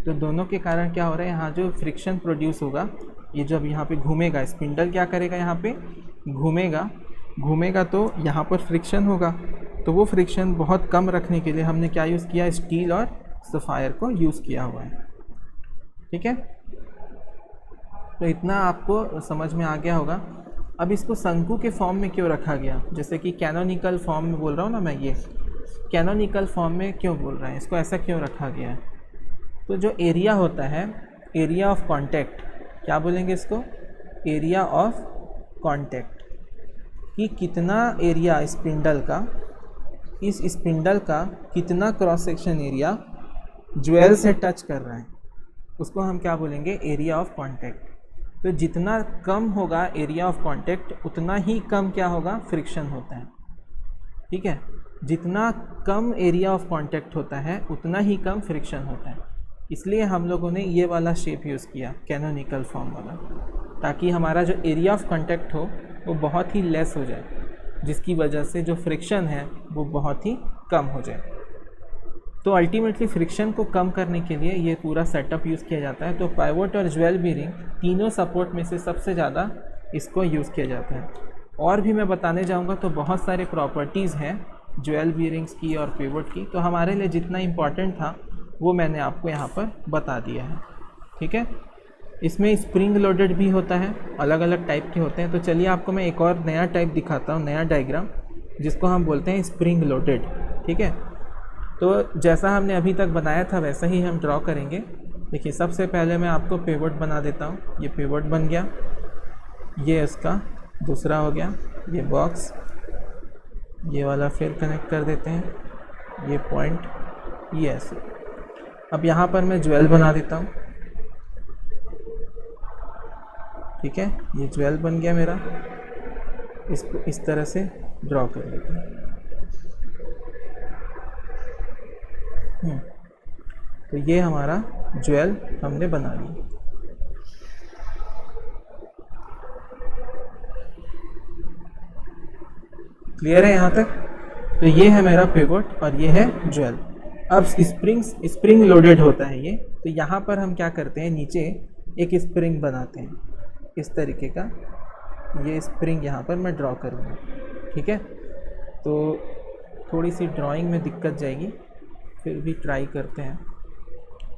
तो दोनों के कारण क्या हो रहा है, यहाँ जो फ्रिक्शन प्रोड्यूस होगा, ये जब यहाँ पे घूमेगा, स्पिंडल क्या करेगा, यहाँ पे घूमेगा तो यहाँ पर फ्रिक्शन होगा। तो वो फ्रिक्शन बहुत कम रखने के लिए हमने क्या यूज़ किया, स्टील और सफ़ायर को यूज़ किया हुआ है, ठीक है। तो इतना आपको समझ में आ गया होगा। अब इसको शंकु के फॉर्म में क्यों रखा गया, जैसे कि कैनोनिकल फॉर्म में बोल रहा हूँ ना मैं, ये कैनोनिकल फॉर्म में क्यों बोल रहे हैं, इसको ऐसा क्यों रखा गया है। तो जो एरिया होता है, एरिया ऑफ कांटेक्ट, क्या बोलेंगे इसको, एरिया ऑफ कांटेक्ट, कि कितना एरिया स्पिंडल का, इस स्पिंडल का कितना क्रॉस सेक्शन एरिया ज्वेल से टच कर रहा है, उसको हम क्या बोलेंगे, एरिया ऑफ कांटेक्ट। तो जितना कम होगा एरिया ऑफ कांटेक्ट, उतना ही कम क्या होगा, फ्रिक्शन होता है, ठीक है। जितना कम एरिया ऑफ कांटेक्ट होता है उतना ही कम फ्रिक्शन होता है। इसलिए हम लोगों ने ये वाला शेप यूज़ किया, कैनोनिकल फॉर्म वाला, ताकि हमारा जो एरिया ऑफ कांटेक्ट हो वो बहुत ही लेस हो जाए, जिसकी वजह से जो फ्रिक्शन है वो बहुत ही कम हो जाए। तो अल्टीमेटली फ्रिक्शन को कम करने के लिए ये पूरा सेटअप यूज़ किया जाता है। तो पाइवोट और ज्वेल बीरिंग तीनों सपोर्ट में से सबसे ज़्यादा इसको यूज़ किया जाता है। और भी मैं बताने जाऊँगा तो बहुत सारे प्रॉपर्टीज़ हैं ज्वेल बीरिंग्स की और पिवोट की, तो हमारे लिए जितना इम्पॉर्टेंट था वो मैंने आपको यहाँ पर बता दिया है, ठीक है। इसमें स्प्रिंग लोडेड भी होता है, अलग अलग टाइप के होते हैं। तो चलिए आपको मैं एक और नया टाइप दिखाता हूँ, नया डायग्राम, जिसको हम बोलते हैं स्प्रिंग लोडेड, ठीक है। तो जैसा हमने अभी तक बनाया था वैसा ही हम ड्रॉ करेंगे। देखिए, सबसे पहले मैं आपको पिवोट बना देता हूँ। ये पिवोट बन गया, ये इसका दूसरा हो गया, ये बॉक्स, ये वाला फिर कनेक्ट कर देते हैं, ये पॉइंट, ये ऐसे। अब यहाँ पर मैं ज्वेल बना देता हूँ, ठीक है। ये ज्वेल बन गया मेरा, इसको इस तरह से ड्रॉ कर लेते हैं। तो ये हमारा ज्वेल हमने बना लिया। क्लियर है यहाँ तक। तो ये है मेरा पिवोट और ये है ज्वेल। अब स्प्रिंग लोडेड होता है ये। तो यहाँ पर हम क्या करते हैं, नीचे एक स्प्रिंग बनाते हैं इस तरीके का। ये स्प्रिंग यहाँ पर मैं ड्रॉ करूँगा, ठीक है। तो थोड़ी सी ड्राइंग में दिक्कत जाएगी, फिर भी ट्राई करते हैं।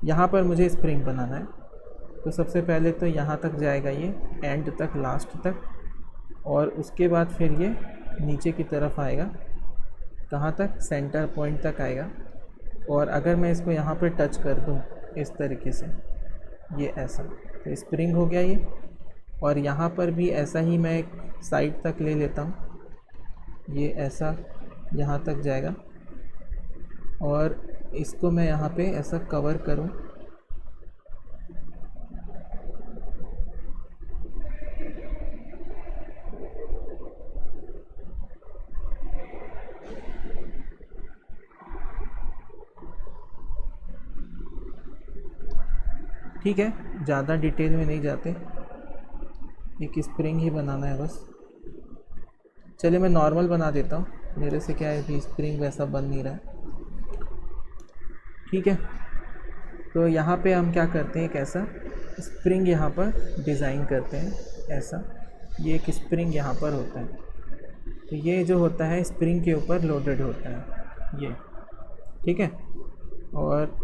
यहाँ पर मुझे स्प्रिंग बनाना है, तो सबसे पहले तो यहाँ तक जाएगा ये, एंड तक, लास्ट तक, और उसके बाद फिर ये नीचे की तरफ आएगा, कहाँ तक, सेंटर पॉइंट तक आएगा। और अगर मैं इसको यहाँ पर टच कर दूँ इस तरीके से, ये ऐसा, तो स्प्रिंग हो गया ये। और यहाँ पर भी ऐसा ही मैं एक साइड तक ले लेता हूँ, ये ऐसा यहाँ तक जाएगा, और इसको मैं यहाँ पे ऐसा कवर करूँ, ठीक है। ज़्यादा डिटेल में नहीं जाते, एक स्प्रिंग ही बनाना है बस। चलिए मैं नॉर्मल बना देता हूँ, मेरे से क्या है कि स्प्रिंग वैसा बन नहीं रहा है, ठीक है। तो यहाँ पे हम क्या करते हैं, एक ऐसा स्प्रिंग यहाँ पर डिज़ाइन करते हैं ऐसा, ये एक स्प्रिंग यहाँ पर होता है, तो ये जो होता है स्प्रिंग के ऊपर लोडेड होता है ये, ठीक है। और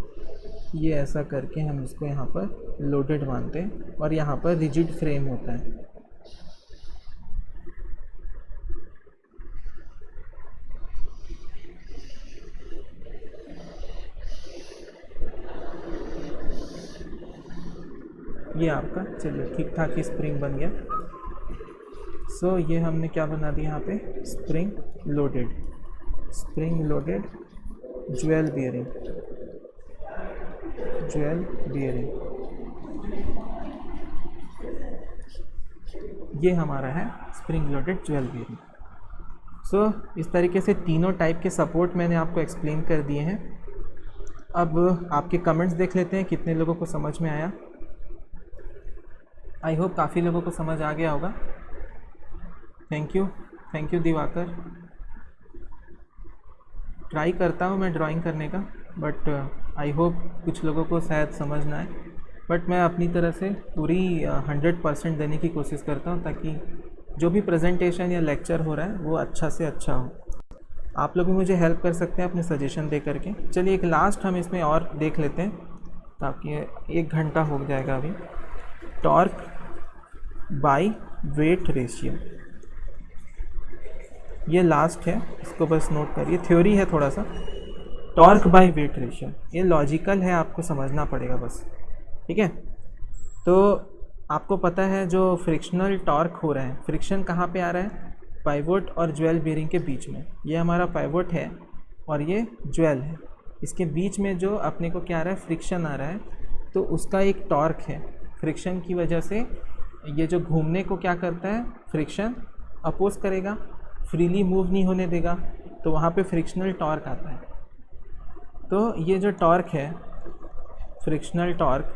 ये ऐसा करके हम इसको यहाँ पर लोडेड मानते हैं और यहाँ पर रिजिड फ्रेम होता है। ये आपका चलिए ठीक ठाक ही स्प्रिंग बन गया। सो ये हमने क्या बना दिया यहाँ पे, स्प्रिंग लोडेड ज्वेल बियरिंग ये हमारा है स्प्रिंग लोडेड ज्वेल बियरिंग। सो इस तरीके से तीनों टाइप के सपोर्ट मैंने आपको एक्सप्लेन कर दिए हैं। अब आपके कमेंट्स देख लेते हैं कितने लोगों को समझ में आया। आई होप काफ़ी लोगों को समझ आ गया होगा। Thank you Diwakar. ट्राई करता हूँ मैं ड्राइंग करने का, बट आई होप कुछ लोगों को शायद समझ ना आए, बट मैं अपनी तरह से पूरी 100% देने की कोशिश करता हूँ ताकि जो भी प्रेजेंटेशन या लेक्चर हो रहा है वो अच्छा से अच्छा हो। आप लोग भी मुझे हेल्प कर सकते हैं अपने सजेशन दे करके। चलिए एक लास्ट हम इसमें और देख लेते हैं ताकि 1 घंटा हो जाएगा अभी। टॉर्क बाय वेट रेशियो, ये लास्ट है, इसको बस नोट करिए, थ्योरी है थोड़ा सा। टॉर्क बाय वेट रेशियो ये लॉजिकल है, आपको समझना पड़ेगा बस, ठीक है। तो आपको पता है जो फ्रिक्शनल टॉर्क हो रहा है, फ्रिक्शन कहाँ पे आ रहा है, पाइवोट और ज्वेल बेरिंग के बीच में। ये हमारा पाइवोट है और ये ज्वेल है, इसके बीच में जो अपने को क्या आ रहा है, फ्रिक्शन आ रहा है, तो उसका एक टॉर्क है। फ्रिक्शन की वजह से ये जो घूमने को क्या करता है, फ्रिक्शन अपोज करेगा, फ्रीली मूव नहीं होने देगा, तो वहाँ पे फ्रिक्शनल टॉर्क आता है। तो ये जो टॉर्क है, फ्रिक्शनल टॉर्क,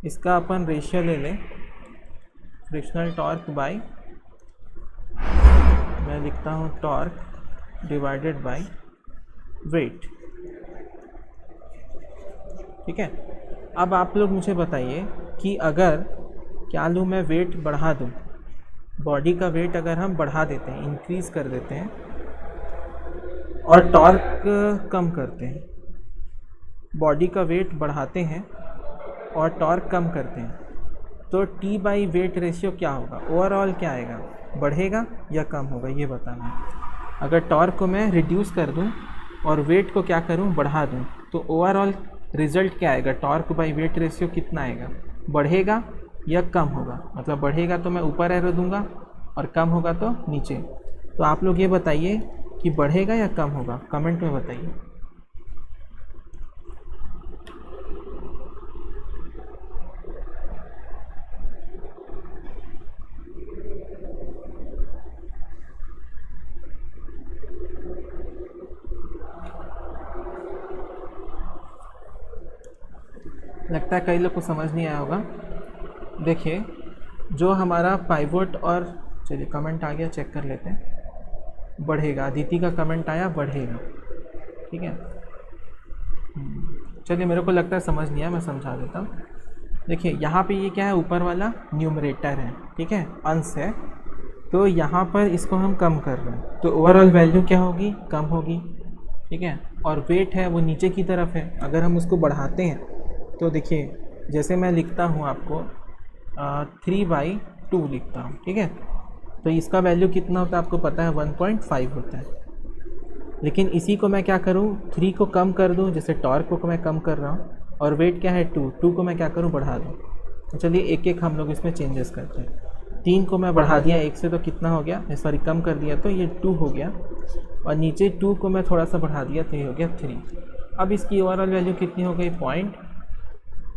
इसका अपन रेशियो ले लें, फ्रिक्शनल टॉर्क बाय, मैं लिखता हूँ टॉर्क डिवाइडेड बाय वेट, ठीक है। अब आप लोग मुझे बताइए कि अगर क्या लूँ मैं, वेट बढ़ा दूँ, बॉडी का वेट अगर हम बढ़ा देते हैं, इंक्रीज़ कर देते हैं और टॉर्क कम करते हैं, बॉडी का वेट बढ़ाते हैं और टॉर्क कम करते हैं, तो टी बाई वेट रेशियो क्या होगा, ओवरऑल क्या आएगा, बढ़ेगा या कम होगा, ये बताना है। अगर टॉर्क को मैं रिड्यूस कर दूं और वेट को क्या करूं, बढ़ा दूं, तो ओवरऑल रिजल्ट क्या आएगा, टॉर्क बाई वेट रेशियो कितना आएगा, बढ़ेगा या कम होगा। मतलब बढ़ेगा तो मैं ऊपर एरो दूंगा और कम होगा तो नीचे। तो आप लोग ये बताइए कि बढ़ेगा या कम होगा, कमेंट में बताइए। लगता है कई लोग को समझ नहीं आया होगा। देखिए जो हमारा पाइवोट और, चलिए कमेंट आ गया, चेक कर लेते हैं। बढ़ेगा, अदिति का कमेंट आया बढ़ेगा, ठीक है। चलिए मेरे को लगता है समझ नहीं आया, मैं समझा देता हूँ। देखिए यहाँ पे ये क्या है, ऊपर वाला न्यूमरेटर है, ठीक है, अंश है, तो यहाँ पर इसको हम कम कर रहे हैं, तो ओवरऑल वैल्यू क्या होगी, कम होगी, ठीक है। और वेट है वो नीचे की तरफ है, अगर हम उसको बढ़ाते हैं तो देखिए जैसे मैं लिखता हूँ आपको 3/2 लिखता हूँ, ठीक है। तो इसका वैल्यू कितना होता है आपको पता है, 1.5 होता है। लेकिन इसी को मैं क्या करूँ, 3 को कम कर दूँ, जैसे टॉर्क को मैं कम कर रहा हूँ, और वेट क्या है 2 को मैं क्या करूँ, बढ़ा दूँ। तो चलिए एक एक हम लोग इसमें चेंजेस करते हैं। 3 को मैं बढ़ा दिया 1 से, तो कितना हो गया, सॉरी कम कर दिया तो ये 2 हो गया, और नीचे 2 को मैं थोड़ा सा बढ़ा दिया तो ये हो गया 3। अब इसकी ओवरऑल वैल्यू कितनी हो गई,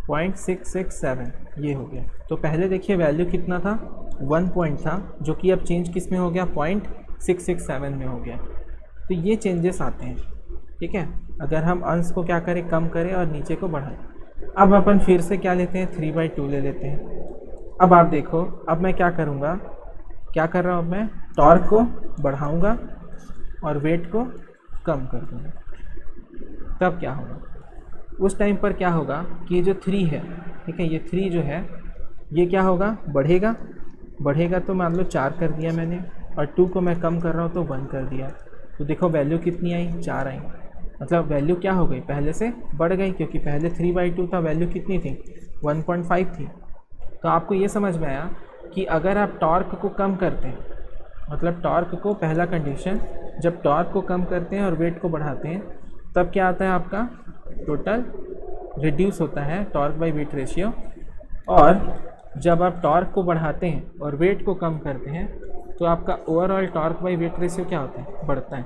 0.667 ये हो गया। तो पहले देखिए वैल्यू कितना था, 1 पॉइंट था, जो कि अब चेंज किस में हो गया, 0.667 में हो गया। तो ये चेंजेस आते हैं, ठीक है, अगर हम अंश को क्या करें, कम करें और नीचे को बढ़ाएं। अब अपन फिर से क्या लेते हैं, 3/2 ले लेते हैं। अब आप देखो, अब मैं क्या करूँगा, क्या कर रहा हूँ, अब मैं टॉर्क को बढ़ाऊँगा और वेट को कम कर दूँगा। तब क्या होगा, उस टाइम पर क्या होगा कि ये जो 3 है ठीक है, ये 3 जो है ये क्या होगा, बढ़ेगा तो मान लो 4 कर दिया मैंने, और 2 को मैं कम कर रहा हूँ तो 1 कर दिया। तो देखो वैल्यू कितनी आई, 4 आई। मतलब वैल्यू क्या हो गई, पहले से बढ़ गई, क्योंकि पहले 3/2 था, वैल्यू कितनी थी, 1.5 थी। तो आपको ये समझ में आया कि अगर आप टॉर्क को कम करते हैं, मतलब टॉर्क को, पहला कंडीशन, जब टॉर्क को कम करते हैं और वेट को बढ़ाते हैं तब क्या आता है, आपका टोटल रिड्यूस होता है टॉर्क बाय वेट रेशियो। और जब आप टॉर्क को बढ़ाते हैं और वेट को कम करते हैं तो आपका overall torque by weight ratio क्या होता है, बढ़ता है।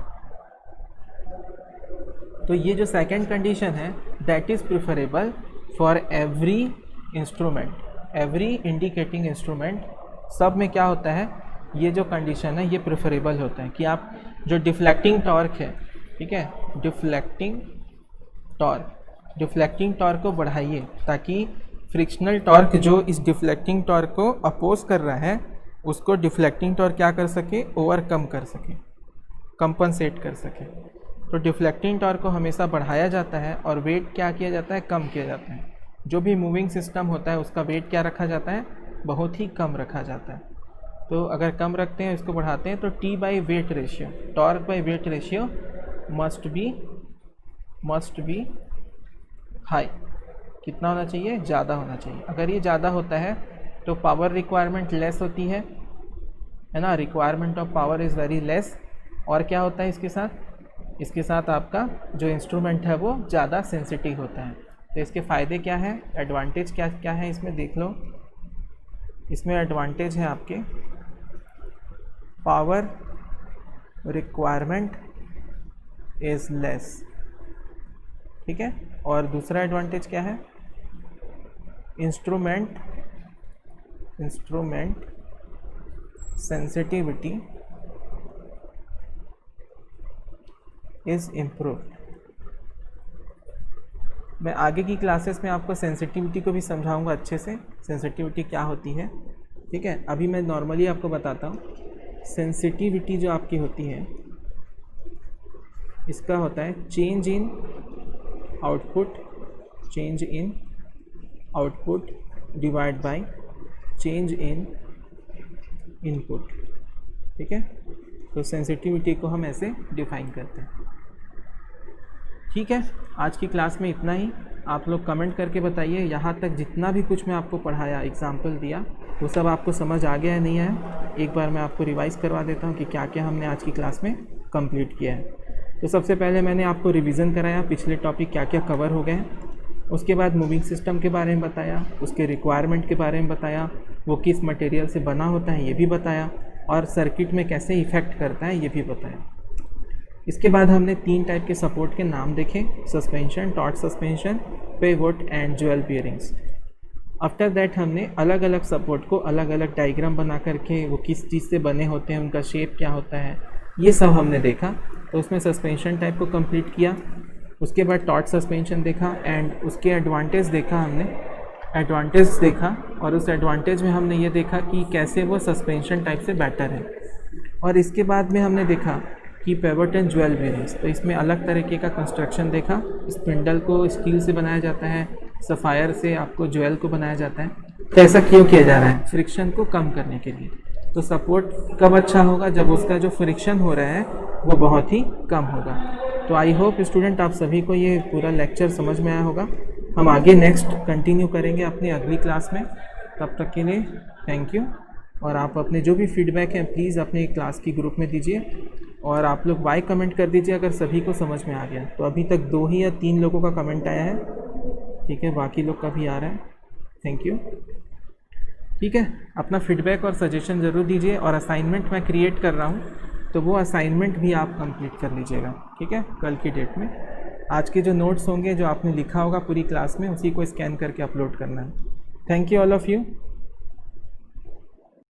तो ये जो सेकंड कंडीशन है that is preferable for every instrument, every indicating instrument, सब में क्या होता है, ये जो कंडीशन है ये प्रेफरेबल होता है कि आप जो डिफ्लेक्टिंग टॉर्क है, ठीक है, डिफ्लेक्टिंग टॉर्क को बढ़ाइए ताकि फ्रिक्शनल टॉर्क जो इस डिफ्लेक्टिंग टॉर्क को अपोज कर रहा है उसको डिफ्लेक्टिंग टॉर्क क्या कर सके, ओवरकम कर सके, कंपनसेट कर सके। तो डिफ्लेक्टिंग टॉर्क को हमेशा बढ़ाया जाता है और वेट क्या किया जाता है, कम किया जाता है। जो भी मूविंग सिस्टम होता है उसका वेट क्या रखा जाता है, बहुत ही कम रखा जाता है। तो अगर कम रखते हैं, इसको बढ़ाते हैं, तो T by weight ratio, torque by weight ratio must be high. कितना होना चाहिए, ज़्यादा होना चाहिए। अगर ये ज़्यादा होता है तो पावर रिक्वायरमेंट लेस होती है ना, requirement of power is very less. और क्या होता है इसके साथ आपका जो इंस्ट्रूमेंट है वो ज़्यादा सेंसिटिव होता है। तो इसके फ़ायदे क्या है, एडवांटेज क्या क्या है इसमें देख लो। इसमें एडवांटेज है आपके पावर रिक्वायरमेंट इज़ लेस, ठीक है। और दूसरा एडवांटेज क्या है, इंस्ट्रूमेंट सेंसिटिविटी इज़ इम्प्रूव्ड। मैं आगे की क्लासेस में आपको सेंसिटिविटी को भी समझाऊंगा अच्छे से, सेंसिटिविटी क्या होती है, ठीक है। अभी मैं नॉर्मली आपको बताता हूँ। सेंसिटिविटी जो आपकी होती है इसका होता है change in output divide by change in input, ठीक है। तो सेंसिटिविटी को हम ऐसे डिफाइन करते हैं, ठीक है। आज की क्लास में इतना ही। आप लोग कमेंट करके बताइए यहाँ तक जितना भी कुछ मैं आपको पढ़ाया, एग्जाम्पल दिया, वो सब आपको समझ आ गया है नहीं आया। एक बार मैं आपको रिवाइज़ करवा देता हूँ कि क्या क्या हमने आज की क्लास में कंप्लीट किया है। तो सबसे पहले मैंने आपको रिवीजन कराया, पिछले टॉपिक क्या क्या कवर हो गए हैं। उसके बाद मूविंग सिस्टम के बारे में बताया, उसके रिक्वायरमेंट के बारे में बताया, वो किस मटेरियल से बना होता है ये भी बताया, और सर्किट में कैसे इफ़ेक्ट करता है ये भी बताया। इसके बाद हमने 3 टाइप के सपोर्ट के नाम देखे, suspension, torque suspension, pivot and jewel bearings. After that हमने अलग अलग सपोर्ट को अलग अलग डायग्राम बना करके वो किस चीज़ से बने होते हैं, उनका शेप क्या होता है, ये सब हमने देखा। तो उसमें सस्पेंशन टाइप को कंप्लीट किया। उसके बाद टॉर्क सस्पेंशन देखा एंड उसके एडवांटेज देखा हमने, और उस एडवांटेज में हमने ये देखा कि कैसे वो सस्पेंशन टाइप से बेटर है। और इसके बाद में हमने देखा कि पिवोट एंड ज्वेल बियरिंग्स, तो इसमें अलग तरीके का कंस्ट्रक्शन देखा। स्पिंडल को स्टील से बनाया जाता है, सफ़ायर से आपको ज्वेल को बनाया जाता है। तो ऐसा क्यों किया जा रहा है, फ्रिक्शन को कम करने के लिए। तो सपोर्ट कब अच्छा होगा, जब उसका जो फ्रिक्शन हो रहा है वो बहुत ही कम होगा। तो आई होप स्टूडेंट आप सभी को ये पूरा लेक्चर समझ में आया होगा। हम आगे नेक्स्ट कंटिन्यू करेंगे अपनी अगली क्लास में। तब तक के लिए थैंक यू। और आप अपने जो भी फीडबैक हैं प्लीज़ अपने क्लास की ग्रुप में दीजिए, और आप लोग वाई कमेंट कर दीजिए अगर सभी को समझ में आ गया। तो अभी तक 2 ही या 3 लोगों का कमेंट आया है, ठीक है, बाकी लोग का भी आ रहा है। थैंक यू, ठीक है। अपना फीडबैक और सजेशन ज़रूर दीजिए, और असाइनमेंट मैं क्रिएट कर रहा हूँ तो वो असाइनमेंट भी आप कंप्लीट कर लीजिएगा, ठीक है, कल की डेट में। आज के जो नोट्स होंगे जो आपने लिखा होगा पूरी क्लास में, उसी को स्कैन करके अपलोड करना है। Thank you all of you.